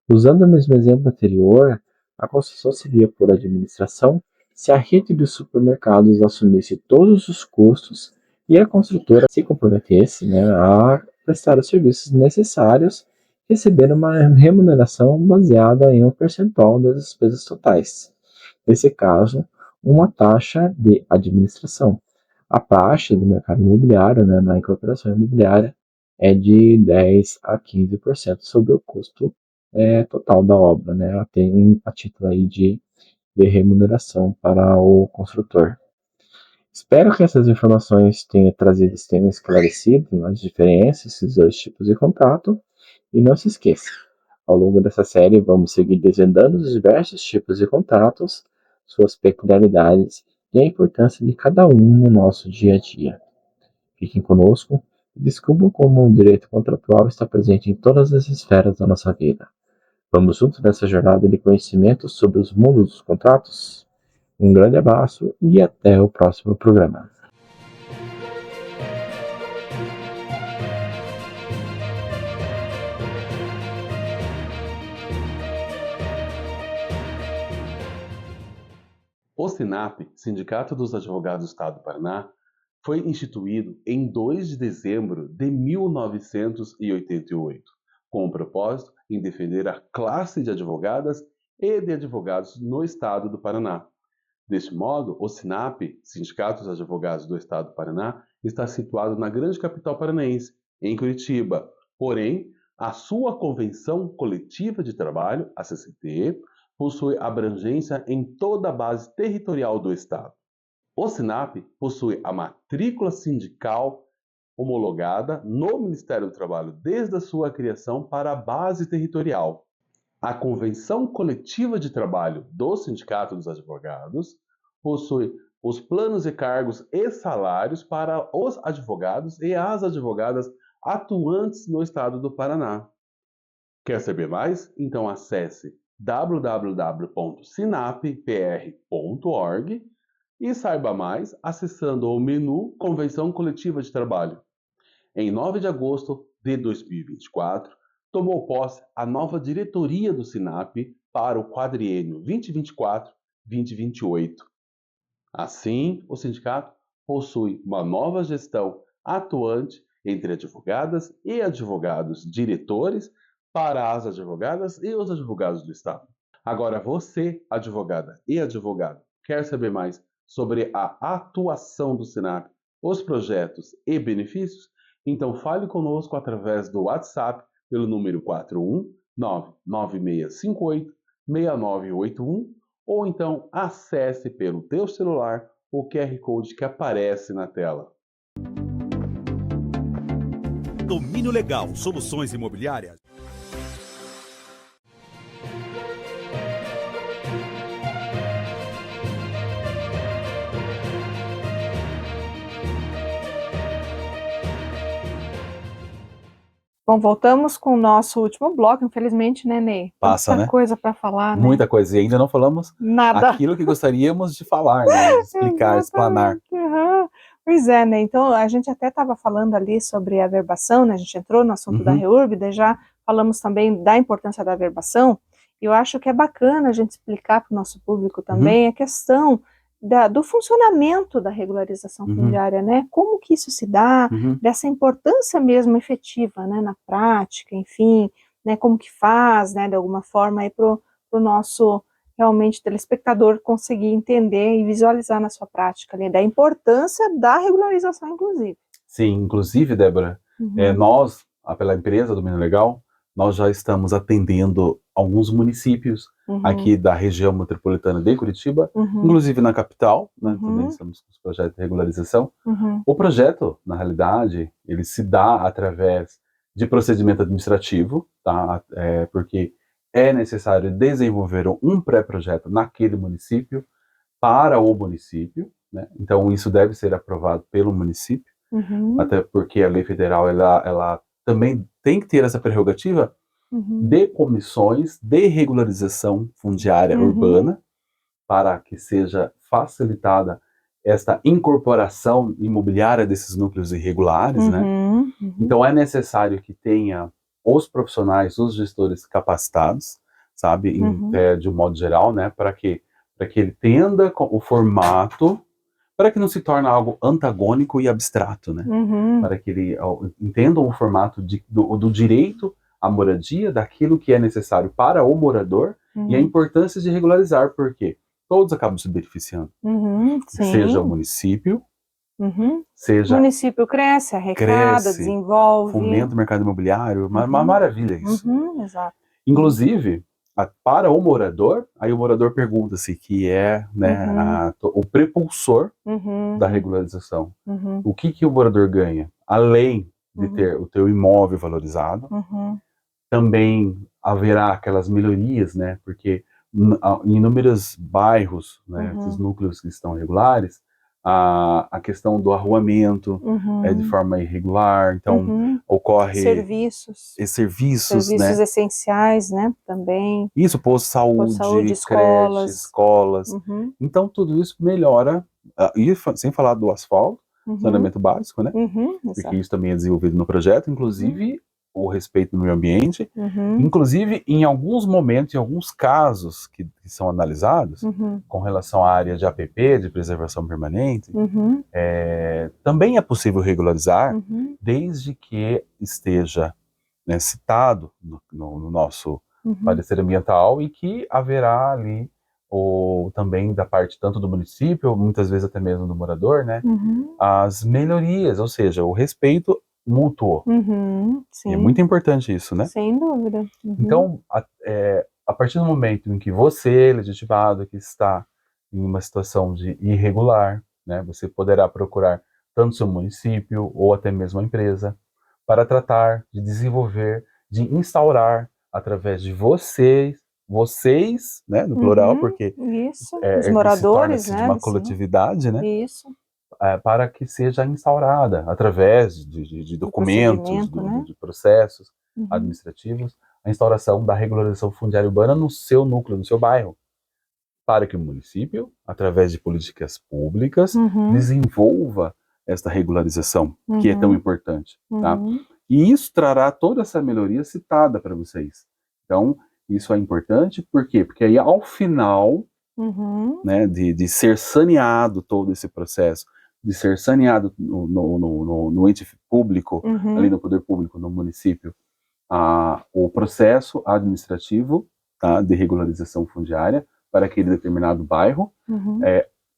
Usando o mesmo exemplo anterior, a construção seria por administração se a rede de supermercados assumisse todos os custos e a construtora se comprometesse a prestar os serviços necessários, recebendo uma remuneração baseada em um percentual das despesas totais. Nesse caso, uma taxa de administração. A taxa do mercado imobiliário, na incorporação imobiliária, é de 10 a 15% sobre o custo total da obra, Ela tem a título aí de remuneração para o construtor. Espero que essas informações tenham esclarecido as diferenças desses dois tipos de contrato. E não se esqueça, ao longo dessa série vamos seguir desvendando os diversos tipos de contratos, suas peculiaridades e a importância de cada um no nosso dia a dia. Fiquem conosco e descubram como o direito contratual está presente em todas as esferas da nossa vida. Vamos juntos nessa jornada de conhecimento sobre os mundos dos contratos? Um grande abraço e até o próximo programa. O SINAP, Sindicato dos Advogados do Estado do Paraná, foi instituído em 2 de dezembro de 1988, com o propósito em defender a classe de advogadas e de advogados no Estado do Paraná. Deste modo, o SINAP, Sindicato dos Advogados do Estado do Paraná, está situado na grande capital paranaense, em Curitiba. Porém, a sua Convenção Coletiva de Trabalho, a CCT, possui abrangência em toda a base territorial do Estado. O SINAP possui a matrícula sindical homologada no Ministério do Trabalho desde a sua criação para a base territorial. A Convenção Coletiva de Trabalho do Sindicato dos Advogados possui os planos de cargos e salários para os advogados e as advogadas atuantes no Estado do Paraná. Quer saber mais? Então acesse www.sinappr.org e saiba mais acessando o menu Convenção Coletiva de Trabalho. Em 9 de agosto de 2024, tomou posse a nova diretoria do SINAP para o quadriênio 2024-2028. Assim, o sindicato possui uma nova gestão atuante entre advogadas e advogados diretores para as advogadas e os advogados do Estado. Agora você, advogada e advogado, quer saber mais sobre a atuação do SINAP os projetos e benefícios? Então fale conosco através do WhatsApp pelo número 41996586981 ou então acesse pelo teu celular o QR Code que aparece na tela. Domínio Legal, soluções imobiliárias. Bom, voltamos com o nosso último bloco, infelizmente, né, Ney? Passa, Muita né? coisa para falar, né? Muita coisa, e ainda não falamos Nada. aquilo que gostaríamos de falar, né? De explicar, explanar. Uhum. Pois é, né? Então, a gente até estava falando ali sobre a averbação, né? A gente entrou no assunto da REURB, daí já falamos também da importância da averbação, e eu acho que é bacana a gente explicar para o nosso público também a questão do funcionamento da regularização fundiária, né? Como que isso se dá, dessa importância mesmo efetiva, né? Na prática, enfim, né? Como que faz, né? De alguma forma aí pro nosso realmente telespectador conseguir entender e visualizar na sua prática, né? Da importância da regularização, inclusive. Sim, inclusive, Débora, nós, pela empresa Domínio Legal, nós já estamos atendendo alguns municípios aqui da região metropolitana de Curitiba, inclusive na capital, né, também estamos com os projetos de regularização. O projeto, na realidade, ele se dá através de procedimento administrativo, tá? Porque é necessário desenvolver um pré-projeto naquele município para o município, né? Então isso deve ser aprovado pelo município, até porque a lei federal ela também tem que ter essa prerrogativa de comissões de regularização fundiária urbana, para que seja facilitada esta incorporação imobiliária desses núcleos irregulares, né? Então é necessário que tenha os profissionais, os gestores capacitados, sabe, de um modo geral, né, para que ele entenda o formato, para que não se torne algo antagônico e abstrato, né, para que ele entenda o formato do direito à moradia, daquilo que é necessário para o morador e a importância de regularizar, porque todos acabam se beneficiando, seja o município, seja o município cresce, arrecada, desenvolve, fomenta o mercado imobiliário, uma maravilha isso. Exato. Inclusive, para o morador, aí o morador pergunta-se que é, né, o prepulsor da regularização. O que o morador ganha? Além de ter o teu imóvel valorizado, também haverá aquelas melhorias, né, porque em inúmeros bairros, né, esses núcleos que estão regulares, a questão do arruamento é de forma irregular, então ocorre serviços, né? essenciais, né, também. Isso, posto de saúde, escolas. creche, escolas. Então tudo isso melhora, e sem falar do asfalto, saneamento básico, né? Porque isso também é desenvolvido no projeto, inclusive o respeito do meio ambiente, inclusive em alguns momentos, em alguns casos que são analisados, com relação à área de APP, de preservação permanente, também é possível regularizar, desde que esteja, né, citado no nosso parecer ambiental e que haverá ali, também da parte tanto do município, muitas vezes até mesmo do morador, né, as melhorias, ou seja, o respeito mútuo. Sim. E é muito importante isso, né? Sem dúvida. Então, a partir do momento em que você, legitimado, que está em uma situação de irregular, né, você poderá procurar tanto seu município ou até mesmo a empresa para tratar de desenvolver, de instaurar através de vocês, né, no plural, porque os moradores, se torna-se né, de uma coletividade, né? Isso. Para que seja instaurada através de documentos, de processos administrativos, a instauração da regularização fundiária urbana no seu núcleo, no seu bairro, para que o município, através de políticas públicas, desenvolva esta regularização, que é tão importante, tá? E isso trará toda essa melhoria citada para vocês. Então, isso é importante, por quê? Porque aí, ao final, né, de ser saneado todo esse processo, de ser saneado no ente público, ali no poder público, no município, o processo administrativo, tá, de regularização fundiária para aquele determinado bairro,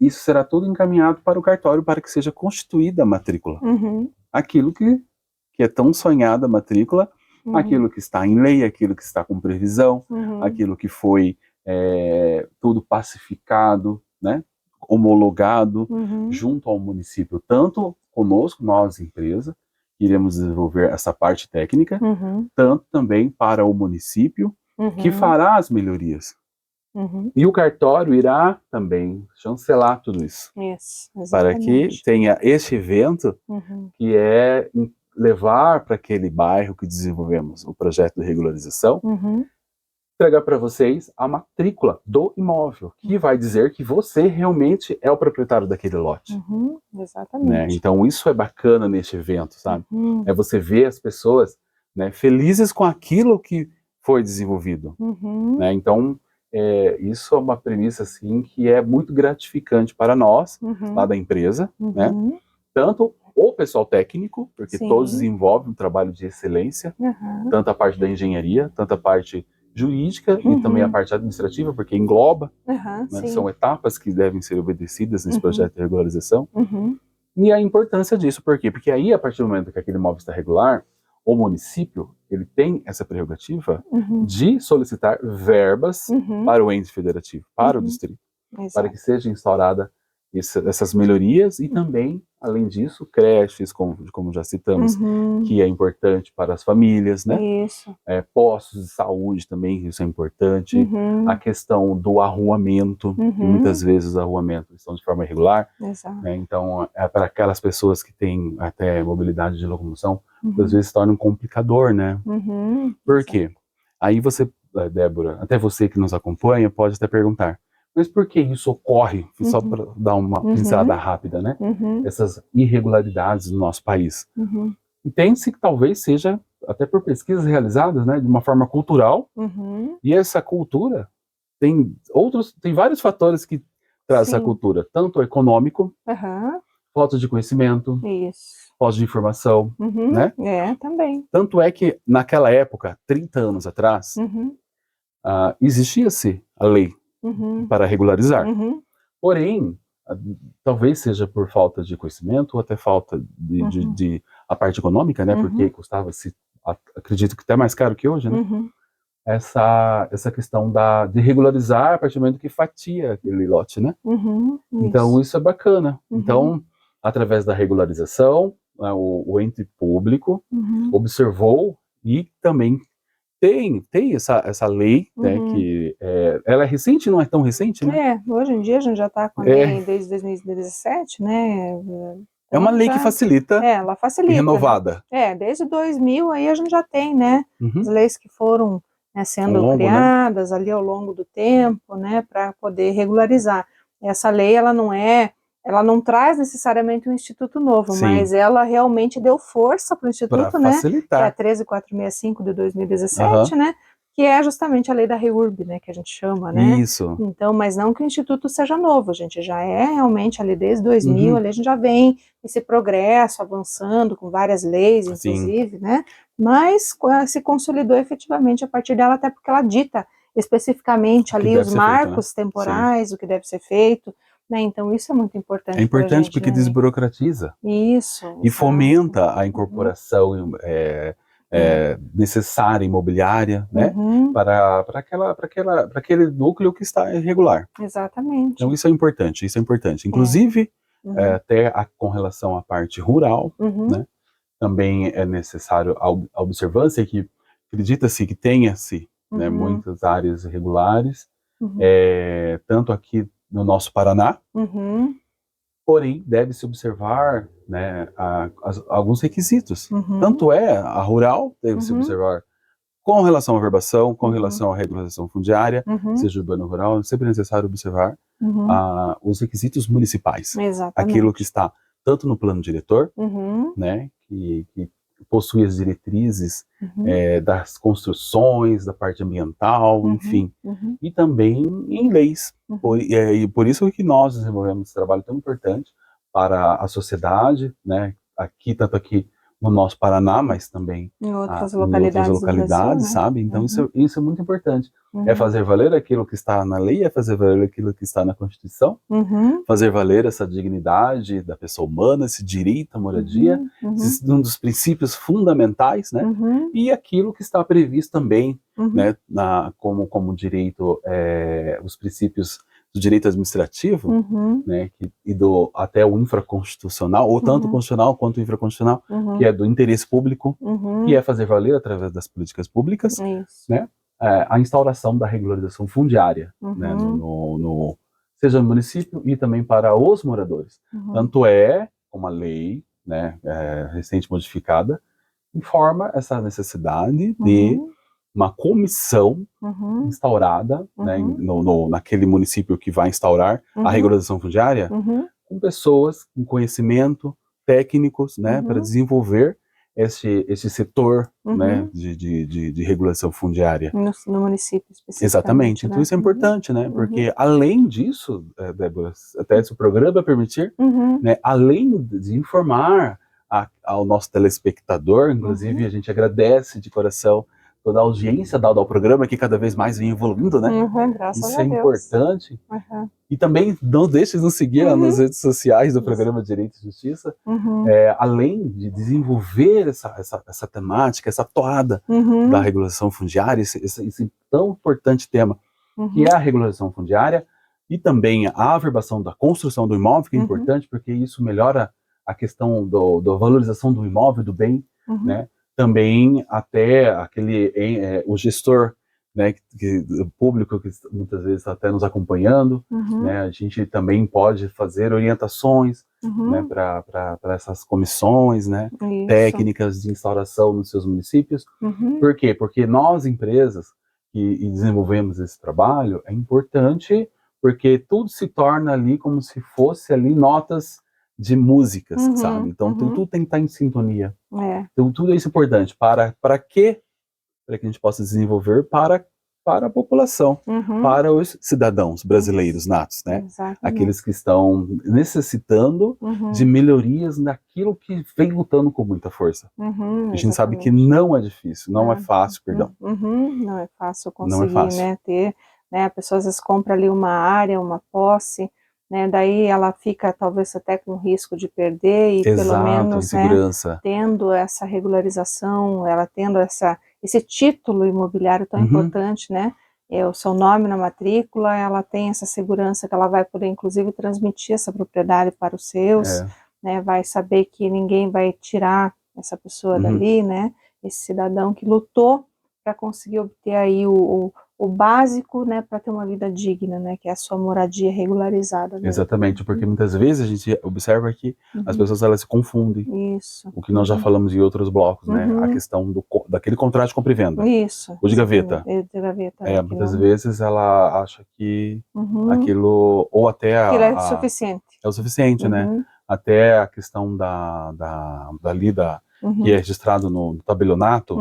isso será tudo encaminhado para o cartório para que seja constituída a matrícula. Aquilo que é tão sonhada a matrícula, aquilo que está em lei, aquilo que está com previsão, aquilo que foi tudo pacificado, né, homologado junto ao município, tanto conosco, nós empresa, que iremos desenvolver essa parte técnica, tanto também para o município, que fará as melhorias. E o cartório irá também chancelar tudo isso. Para que tenha este evento, que é levar para aquele bairro que desenvolvemos o projeto de regularização, entregar para vocês a matrícula do imóvel, que vai dizer que você realmente é o proprietário daquele lote. Exatamente. Né? Então isso é bacana neste evento, sabe? É você ver as pessoas, né, felizes com aquilo que foi desenvolvido. Né? Então isso é uma premissa assim, que é muito gratificante para nós, lá da empresa, né? Tanto o pessoal técnico, porque todos desenvolvem um trabalho de excelência, tanto a parte da engenharia, tanto a parte jurídica e também a parte administrativa, porque engloba, né? São etapas que devem ser obedecidas nesse projeto de regularização. E a importância disso, por quê? Porque aí, a partir do momento que aquele imóvel está regular, o município, ele tem essa prerrogativa de solicitar verbas para o ente federativo, para o distrito, para que seja instaurada essas melhorias e também, além disso, creches, como já citamos, que é importante para as famílias, né? Postos de saúde também, isso é importante. A questão do arruamento, que muitas vezes os arruamentos estão de forma irregular, né? Então, para aquelas pessoas que têm até mobilidade de locomoção, às vezes se torna um complicador, né? Por quê? Aí você, Débora, até você que nos acompanha, pode até perguntar, mas por que isso ocorre? Só para dar uma pincelada rápida, né? Essas irregularidades no nosso país. Entende-se que talvez seja, até por pesquisas realizadas, né, de uma forma cultural, e essa cultura tem vários fatores que trazem essa cultura, tanto econômico, falta de conhecimento, falta de informação, né? Também. Tanto é que naquela época, 30 anos atrás, existia-se a lei para regularizar. Porém, talvez seja por falta de conhecimento ou até falta de a parte econômica, né? Porque custava-se, acredito que até mais caro que hoje, né? Essa questão de regularizar a partir do momento que fatia aquele lote, né? Então isso é bacana. Então, através da regularização, o ente público observou e também tem essa lei, né, que ela é recente, não é tão recente, né? Hoje em dia a gente já está com a lei desde 2017, né? É uma lei que facilita, ela facilita, renovada. Né? Desde 2000 aí a gente já tem, né? As leis que foram, né, sendo criadas, né, ali ao longo do tempo, né, para poder regularizar. Essa lei, ela não traz necessariamente um instituto novo, mas ela realmente deu força para o instituto, né, que é a 13465 de 2017, né, que é justamente a lei da REURB, né, que a gente chama, né. Isso. Então, mas não que o instituto seja novo, a gente já é realmente ali desde 2000, ali a gente já vem esse progresso avançando com várias leis, inclusive, né, mas se consolidou efetivamente a partir dela, até porque ela dita especificamente ali os marcos temporais, o que deve ser feito, né? Então isso é muito importante. É importante gente, porque né, desburocratiza. Isso. E fomenta a incorporação necessária imobiliária, né? Para aquele núcleo que está irregular. Exatamente. Então isso é importante, Inclusive, até com relação à parte rural, né? Também é necessário a observância que acredita-se que tenha-se, né, muitas áreas irregulares, tanto aqui no nosso Paraná, porém deve-se observar, né, alguns requisitos. Tanto a rural deve-se observar com relação à verbação, com relação à regularização fundiária, seja urbano ou rural, é sempre necessário observar os requisitos municipais. Exatamente. Aquilo que está tanto no plano diretor, né, que possui as diretrizes das construções, da parte ambiental, enfim, e também em leis. E por isso que nós desenvolvemos esse trabalho tão importante para a sociedade, né, tanto aqui no nosso Paraná, mas também Em outras em localidades outras do Brasil, localidades, né? sabe? Então Uhum. isso é muito importante. É Uhum. fazer valer aquilo que está na lei, é fazer valer aquilo que está na Constituição, Uhum. fazer valer essa dignidade da pessoa humana, esse direito à moradia, Uhum. esse um dos princípios fundamentais, né? Uhum. E aquilo que está previsto também, Uhum. né, como direito, os princípios do direito administrativo, Uhum. né, e até o infraconstitucional, ou tanto Uhum. constitucional quanto infraconstitucional, Uhum. que é do interesse público, Uhum. que é fazer valer através das políticas públicas, Isso. né, a instauração da regularização fundiária, né, Uhum. seja no município e também para os moradores. Uhum. Tanto é, como a lei, né, recente modificada, informa essa necessidade de Uhum. uma comissão Uhum. instaurada, né, Uhum. naquele município que vai instaurar a Uhum. regularização fundiária, Uhum. com pessoas com conhecimento, técnicos, né, para Uhum. desenvolver esse setor, né, Uhum. de regulação fundiária. No município Exatamente. especificamente, Então né? isso é Uhum. importante, né, Uhum. porque além disso, Débora, até se o programa permitir, Uhum. né, além de informar ao nosso telespectador, inclusive Uhum. a gente agradece de coração toda a audiência dada ao programa, que cada vez mais vem evoluindo, né? Uhum. Graças Isso a é Deus. importante. Uhum. E também não deixe de nos seguir nas Uhum. redes sociais do Isso. programa Direito e Justiça, Uhum. além de desenvolver essa temática, essa toada da Uhum. regulação fundiária, esse tão importante tema, que Uhum. é a regulação fundiária, e também a averbação da construção do imóvel, que é Uhum. importante, porque isso melhora a questão da valorização do imóvel, do bem, Uhum. né? Também até o gestor, né, o público que muitas vezes está até nos acompanhando, Uhum. né? A gente também pode fazer orientações, né, Uhum. para essas comissões, né, Isso. técnicas de instauração nos seus municípios. Uhum. Por quê? Porque nós, empresas, que desenvolvemos esse trabalho, é importante porque tudo se torna ali como se fosse ali notas de músicas, Uhum. sabe? Então tudo tem que estar em sintonia. É. Então tudo isso é importante. Para quê? Para que a gente possa desenvolver para a população, Uhum. para os cidadãos brasileiros natos, né? Exatamente. Aqueles que estão necessitando de melhorias naquilo que vem lutando com muita força. A gente sabe que Exatamente. não é difícil, não é fácil, perdão. Não é fácil Não é conseguir, fácil. né, ter, né, a pessoa às vezes compra ali uma área, uma posse, né, daí ela fica talvez até com risco de perder e pelo Exato, menos, né, insegurança. tendo essa regularização, ela tendo esse título imobiliário tão importante, né, o seu nome na matrícula, ela tem essa segurança que ela vai poder inclusive transmitir essa propriedade para os seus, né, vai saber que ninguém vai tirar essa pessoa dali, né, esse cidadão que lutou para conseguir obter aí o básico, né, para ter uma vida digna, né, que é a sua moradia regularizada, né? Exatamente, porque muitas vezes a gente observa que as pessoas elas se confundem. Isso. O que nós já falamos em outros blocos, né? A questão daquele contrato de compra e venda. Isso. O de gaveta. De gaveta, né, que Muitas não... vezes ela acha que aquilo, ou até aquilo é suficiente. é o suficiente, né? Até a questão que é registrado no tabelionato,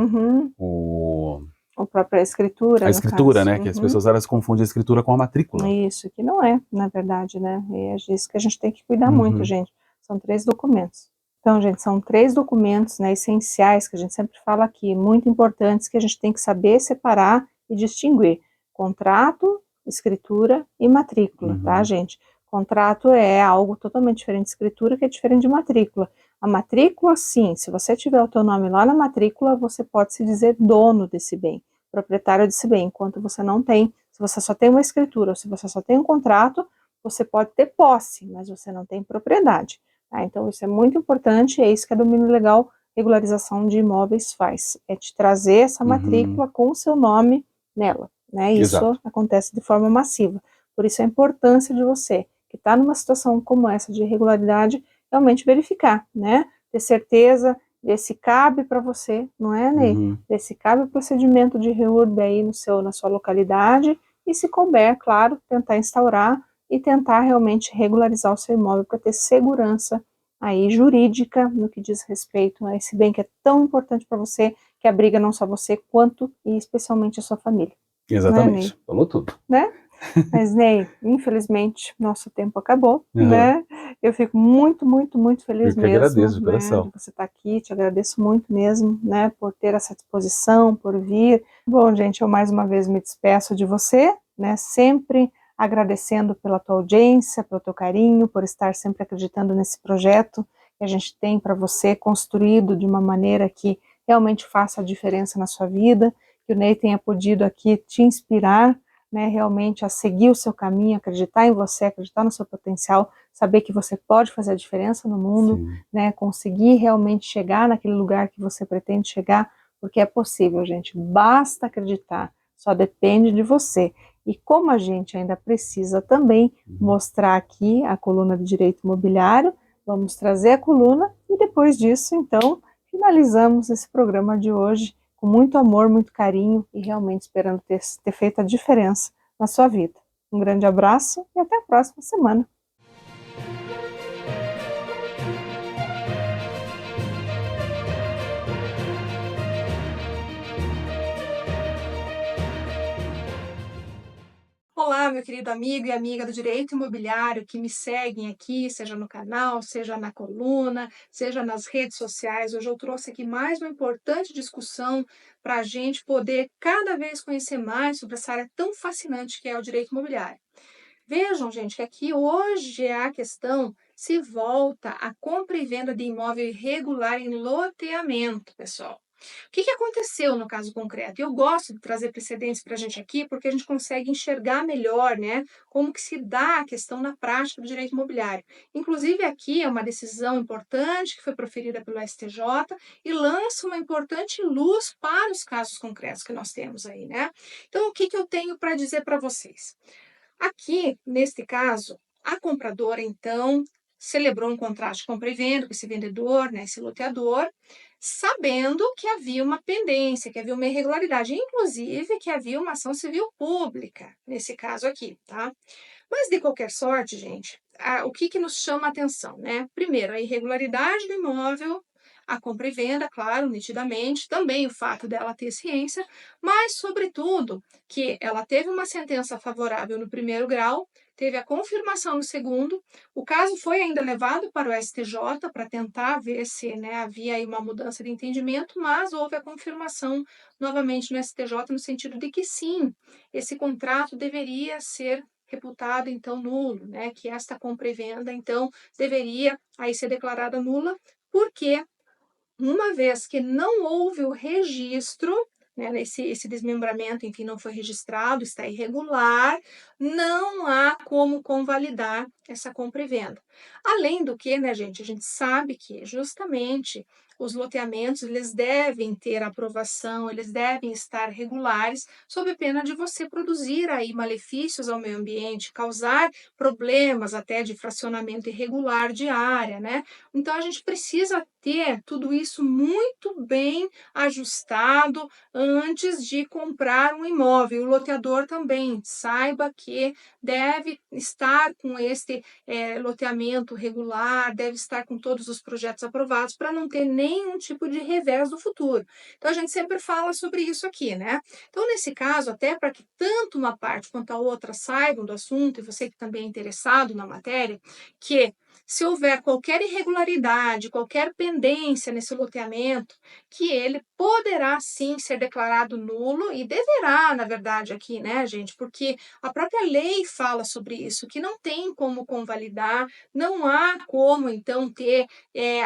A própria escritura, a no escritura, caso. né? Que as pessoas elas confundem a escritura com a matrícula. Isso, que não é, na verdade, né? E é disso que a gente tem que cuidar muito, gente. São 3 documentos. Então, gente, são 3 documentos, né, essenciais, que a gente sempre fala aqui, muito importantes, que a gente tem que saber separar e distinguir. Contrato, escritura e matrícula, tá, gente? Contrato é algo totalmente diferente de escritura, que é diferente de matrícula. A matrícula, sim, se você tiver o teu nome lá na matrícula, você pode se dizer dono desse bem, proprietário desse bem, enquanto você não tem. Se você só tem uma escritura ou se você só tem um contrato, você pode ter posse, mas você não tem propriedade. Tá? Então isso é muito importante, é isso que a Domínio Legal Regularização de Imóveis faz, é te trazer essa matrícula com o seu nome nela, né? Isso acontece de forma massiva. Por isso a importância de você, que está numa situação como essa de irregularidade, realmente verificar, né? Ter certeza, ver se cabe para você, não é, Ney? Ver se cabe o procedimento de REURB aí na sua localidade e, se couber, claro, tentar instaurar e tentar realmente regularizar o seu imóvel para ter segurança aí jurídica no que diz respeito a esse bem que é tão importante para você, que abriga não só você, quanto e especialmente a sua família. Exatamente, falou tudo. Né? Mas, Ney, infelizmente, nosso tempo acabou, Aham. né? Eu fico muito, muito, muito feliz Eu que mesmo, agradeço de né, coração. de você estar aqui. Te agradeço muito mesmo, né, por ter essa disposição, por vir. Bom, gente, eu mais uma vez me despeço de você, né, sempre agradecendo pela tua audiência, pelo teu carinho, por estar sempre acreditando nesse projeto que a gente tem para você, construído de uma maneira que realmente faça a diferença na sua vida, que o Ney tenha podido aqui te inspirar, né, realmente a seguir o seu caminho, acreditar em você, acreditar no seu potencial, saber que você pode fazer a diferença no mundo, Sim. né, conseguir realmente chegar naquele lugar que você pretende chegar, porque é possível, gente, basta acreditar, só depende de você. E como a gente ainda precisa também mostrar aqui a coluna de direito imobiliário, vamos trazer a coluna e depois disso, então, finalizamos esse programa de hoje com muito amor, muito carinho e realmente esperando ter feito a diferença na sua vida. Um grande abraço e até a próxima semana. Olá, meu querido amigo e amiga do Direito Imobiliário que me seguem aqui, seja no canal, seja na coluna, seja nas redes sociais. Hoje eu trouxe aqui mais uma importante discussão para a gente poder cada vez conhecer mais sobre essa área tão fascinante que é o direito imobiliário. Vejam, gente, que aqui hoje a questão se volta à compra e venda de imóvel irregular em loteamento, pessoal. O que aconteceu no caso concreto? Eu gosto de trazer precedentes para a gente aqui, porque a gente consegue enxergar melhor, né, como que se dá a questão na prática do direito imobiliário. Inclusive aqui é uma decisão importante que foi proferida pelo STJ e lança uma importante luz para os casos concretos que nós temos aí, né? Então, o que eu tenho para dizer para vocês? Aqui, neste caso, a compradora, então, celebrou um contrato de compra e venda com esse vendedor, né, esse loteador, sabendo que havia uma pendência, que havia uma irregularidade, inclusive que havia uma ação civil pública, nesse caso aqui, tá? Mas, de qualquer sorte, gente, o que nos chama a atenção, né? Primeiro, a irregularidade do imóvel, a compra e venda, claro, nitidamente, também o fato dela ter ciência, mas, sobretudo, que ela teve uma sentença favorável no primeiro grau, teve a confirmação no segundo, o caso foi ainda levado para o STJ para tentar ver se, né, havia aí uma mudança de entendimento, mas houve a confirmação novamente no STJ no sentido de que sim, esse contrato deveria ser reputado então nulo, né? Que esta compra e venda então deveria aí ser declarada nula, porque uma vez que não houve o registro, né, esse desmembramento, enfim, não foi registrado, está irregular, não há como convalidar essa compra e venda. Além do que, né, gente, a gente sabe que justamente os loteamentos, eles devem ter aprovação, eles devem estar regulares, sob pena de você produzir aí malefícios ao meio ambiente, causar problemas até de fracionamento irregular de área, né? Então a gente precisa ter tudo isso muito bem ajustado antes de comprar um imóvel. O loteador também saiba que deve estar com este loteamento regular, deve estar com todos os projetos aprovados para não ter nenhum tipo de revés no futuro. Então a gente sempre fala sobre isso aqui, né? Então nesse caso, até para que tanto uma parte quanto a outra saibam do assunto, e você que também é interessado na matéria, que se houver qualquer irregularidade, qualquer pendência nesse loteamento, que ele poderá sim ser declarado nulo e deverá, na verdade, aqui, né, gente? Porque a própria lei fala sobre isso, que não tem como convalidar, não há como, então, ter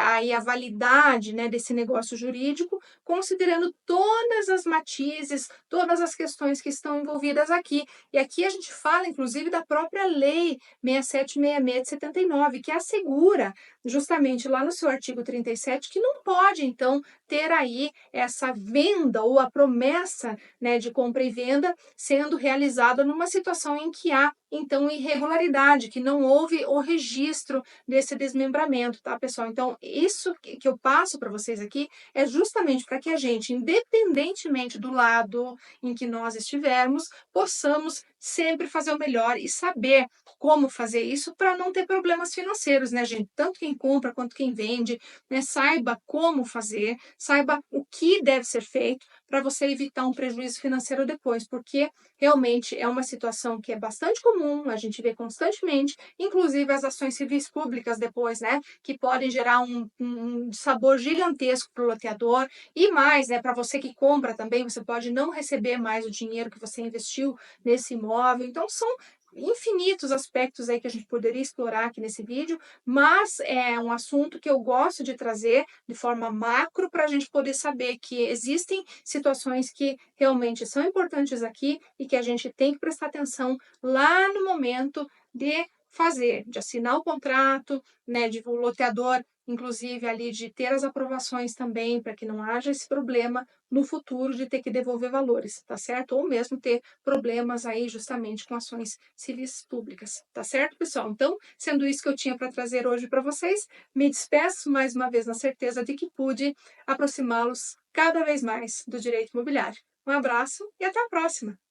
aí a validade, né, desse negócio jurídico, considerando todas as matizes, todas as questões que estão envolvidas aqui. E aqui a gente fala, inclusive, da própria lei 6766 de 79, que assegura justamente lá no seu artigo 37 que não pode, então, ter aí essa venda ou a promessa, né, de compra e venda sendo realizada numa situação em que há, então, irregularidade, que não houve o registro desse desmembramento, tá, pessoal? Então, isso que eu passo para vocês aqui é justamente para que a gente, independentemente do lado em que nós estivermos, possamos sempre fazer o melhor e saber como fazer isso para não ter problemas financeiros, né, gente? Tanto quem compra quanto quem vende, né? Saiba como fazer, saiba o que deve ser feito para você evitar um prejuízo financeiro depois, porque realmente é uma situação que é bastante comum, a gente vê constantemente, inclusive as ações civis públicas depois, né, que podem gerar um sabor gigantesco para o loteador e mais, né, para você que compra também, você pode não receber mais o dinheiro que você investiu nesse imóvel. Então, são infinitos aspectos aí que a gente poderia explorar aqui nesse vídeo, mas é um assunto que eu gosto de trazer de forma macro para a gente poder saber que existem situações que realmente são importantes aqui e que a gente tem que prestar atenção lá no momento de fazer, de assinar o contrato, né, de o loteador, inclusive ali de ter as aprovações também, para que não haja esse problema no futuro de ter que devolver valores, tá certo? Ou mesmo ter problemas aí justamente com ações civis públicas, tá certo, pessoal? Então, sendo isso que eu tinha para trazer hoje para vocês, me despeço mais uma vez na certeza de que pude aproximá-los cada vez mais do direito imobiliário. Um abraço e até a próxima!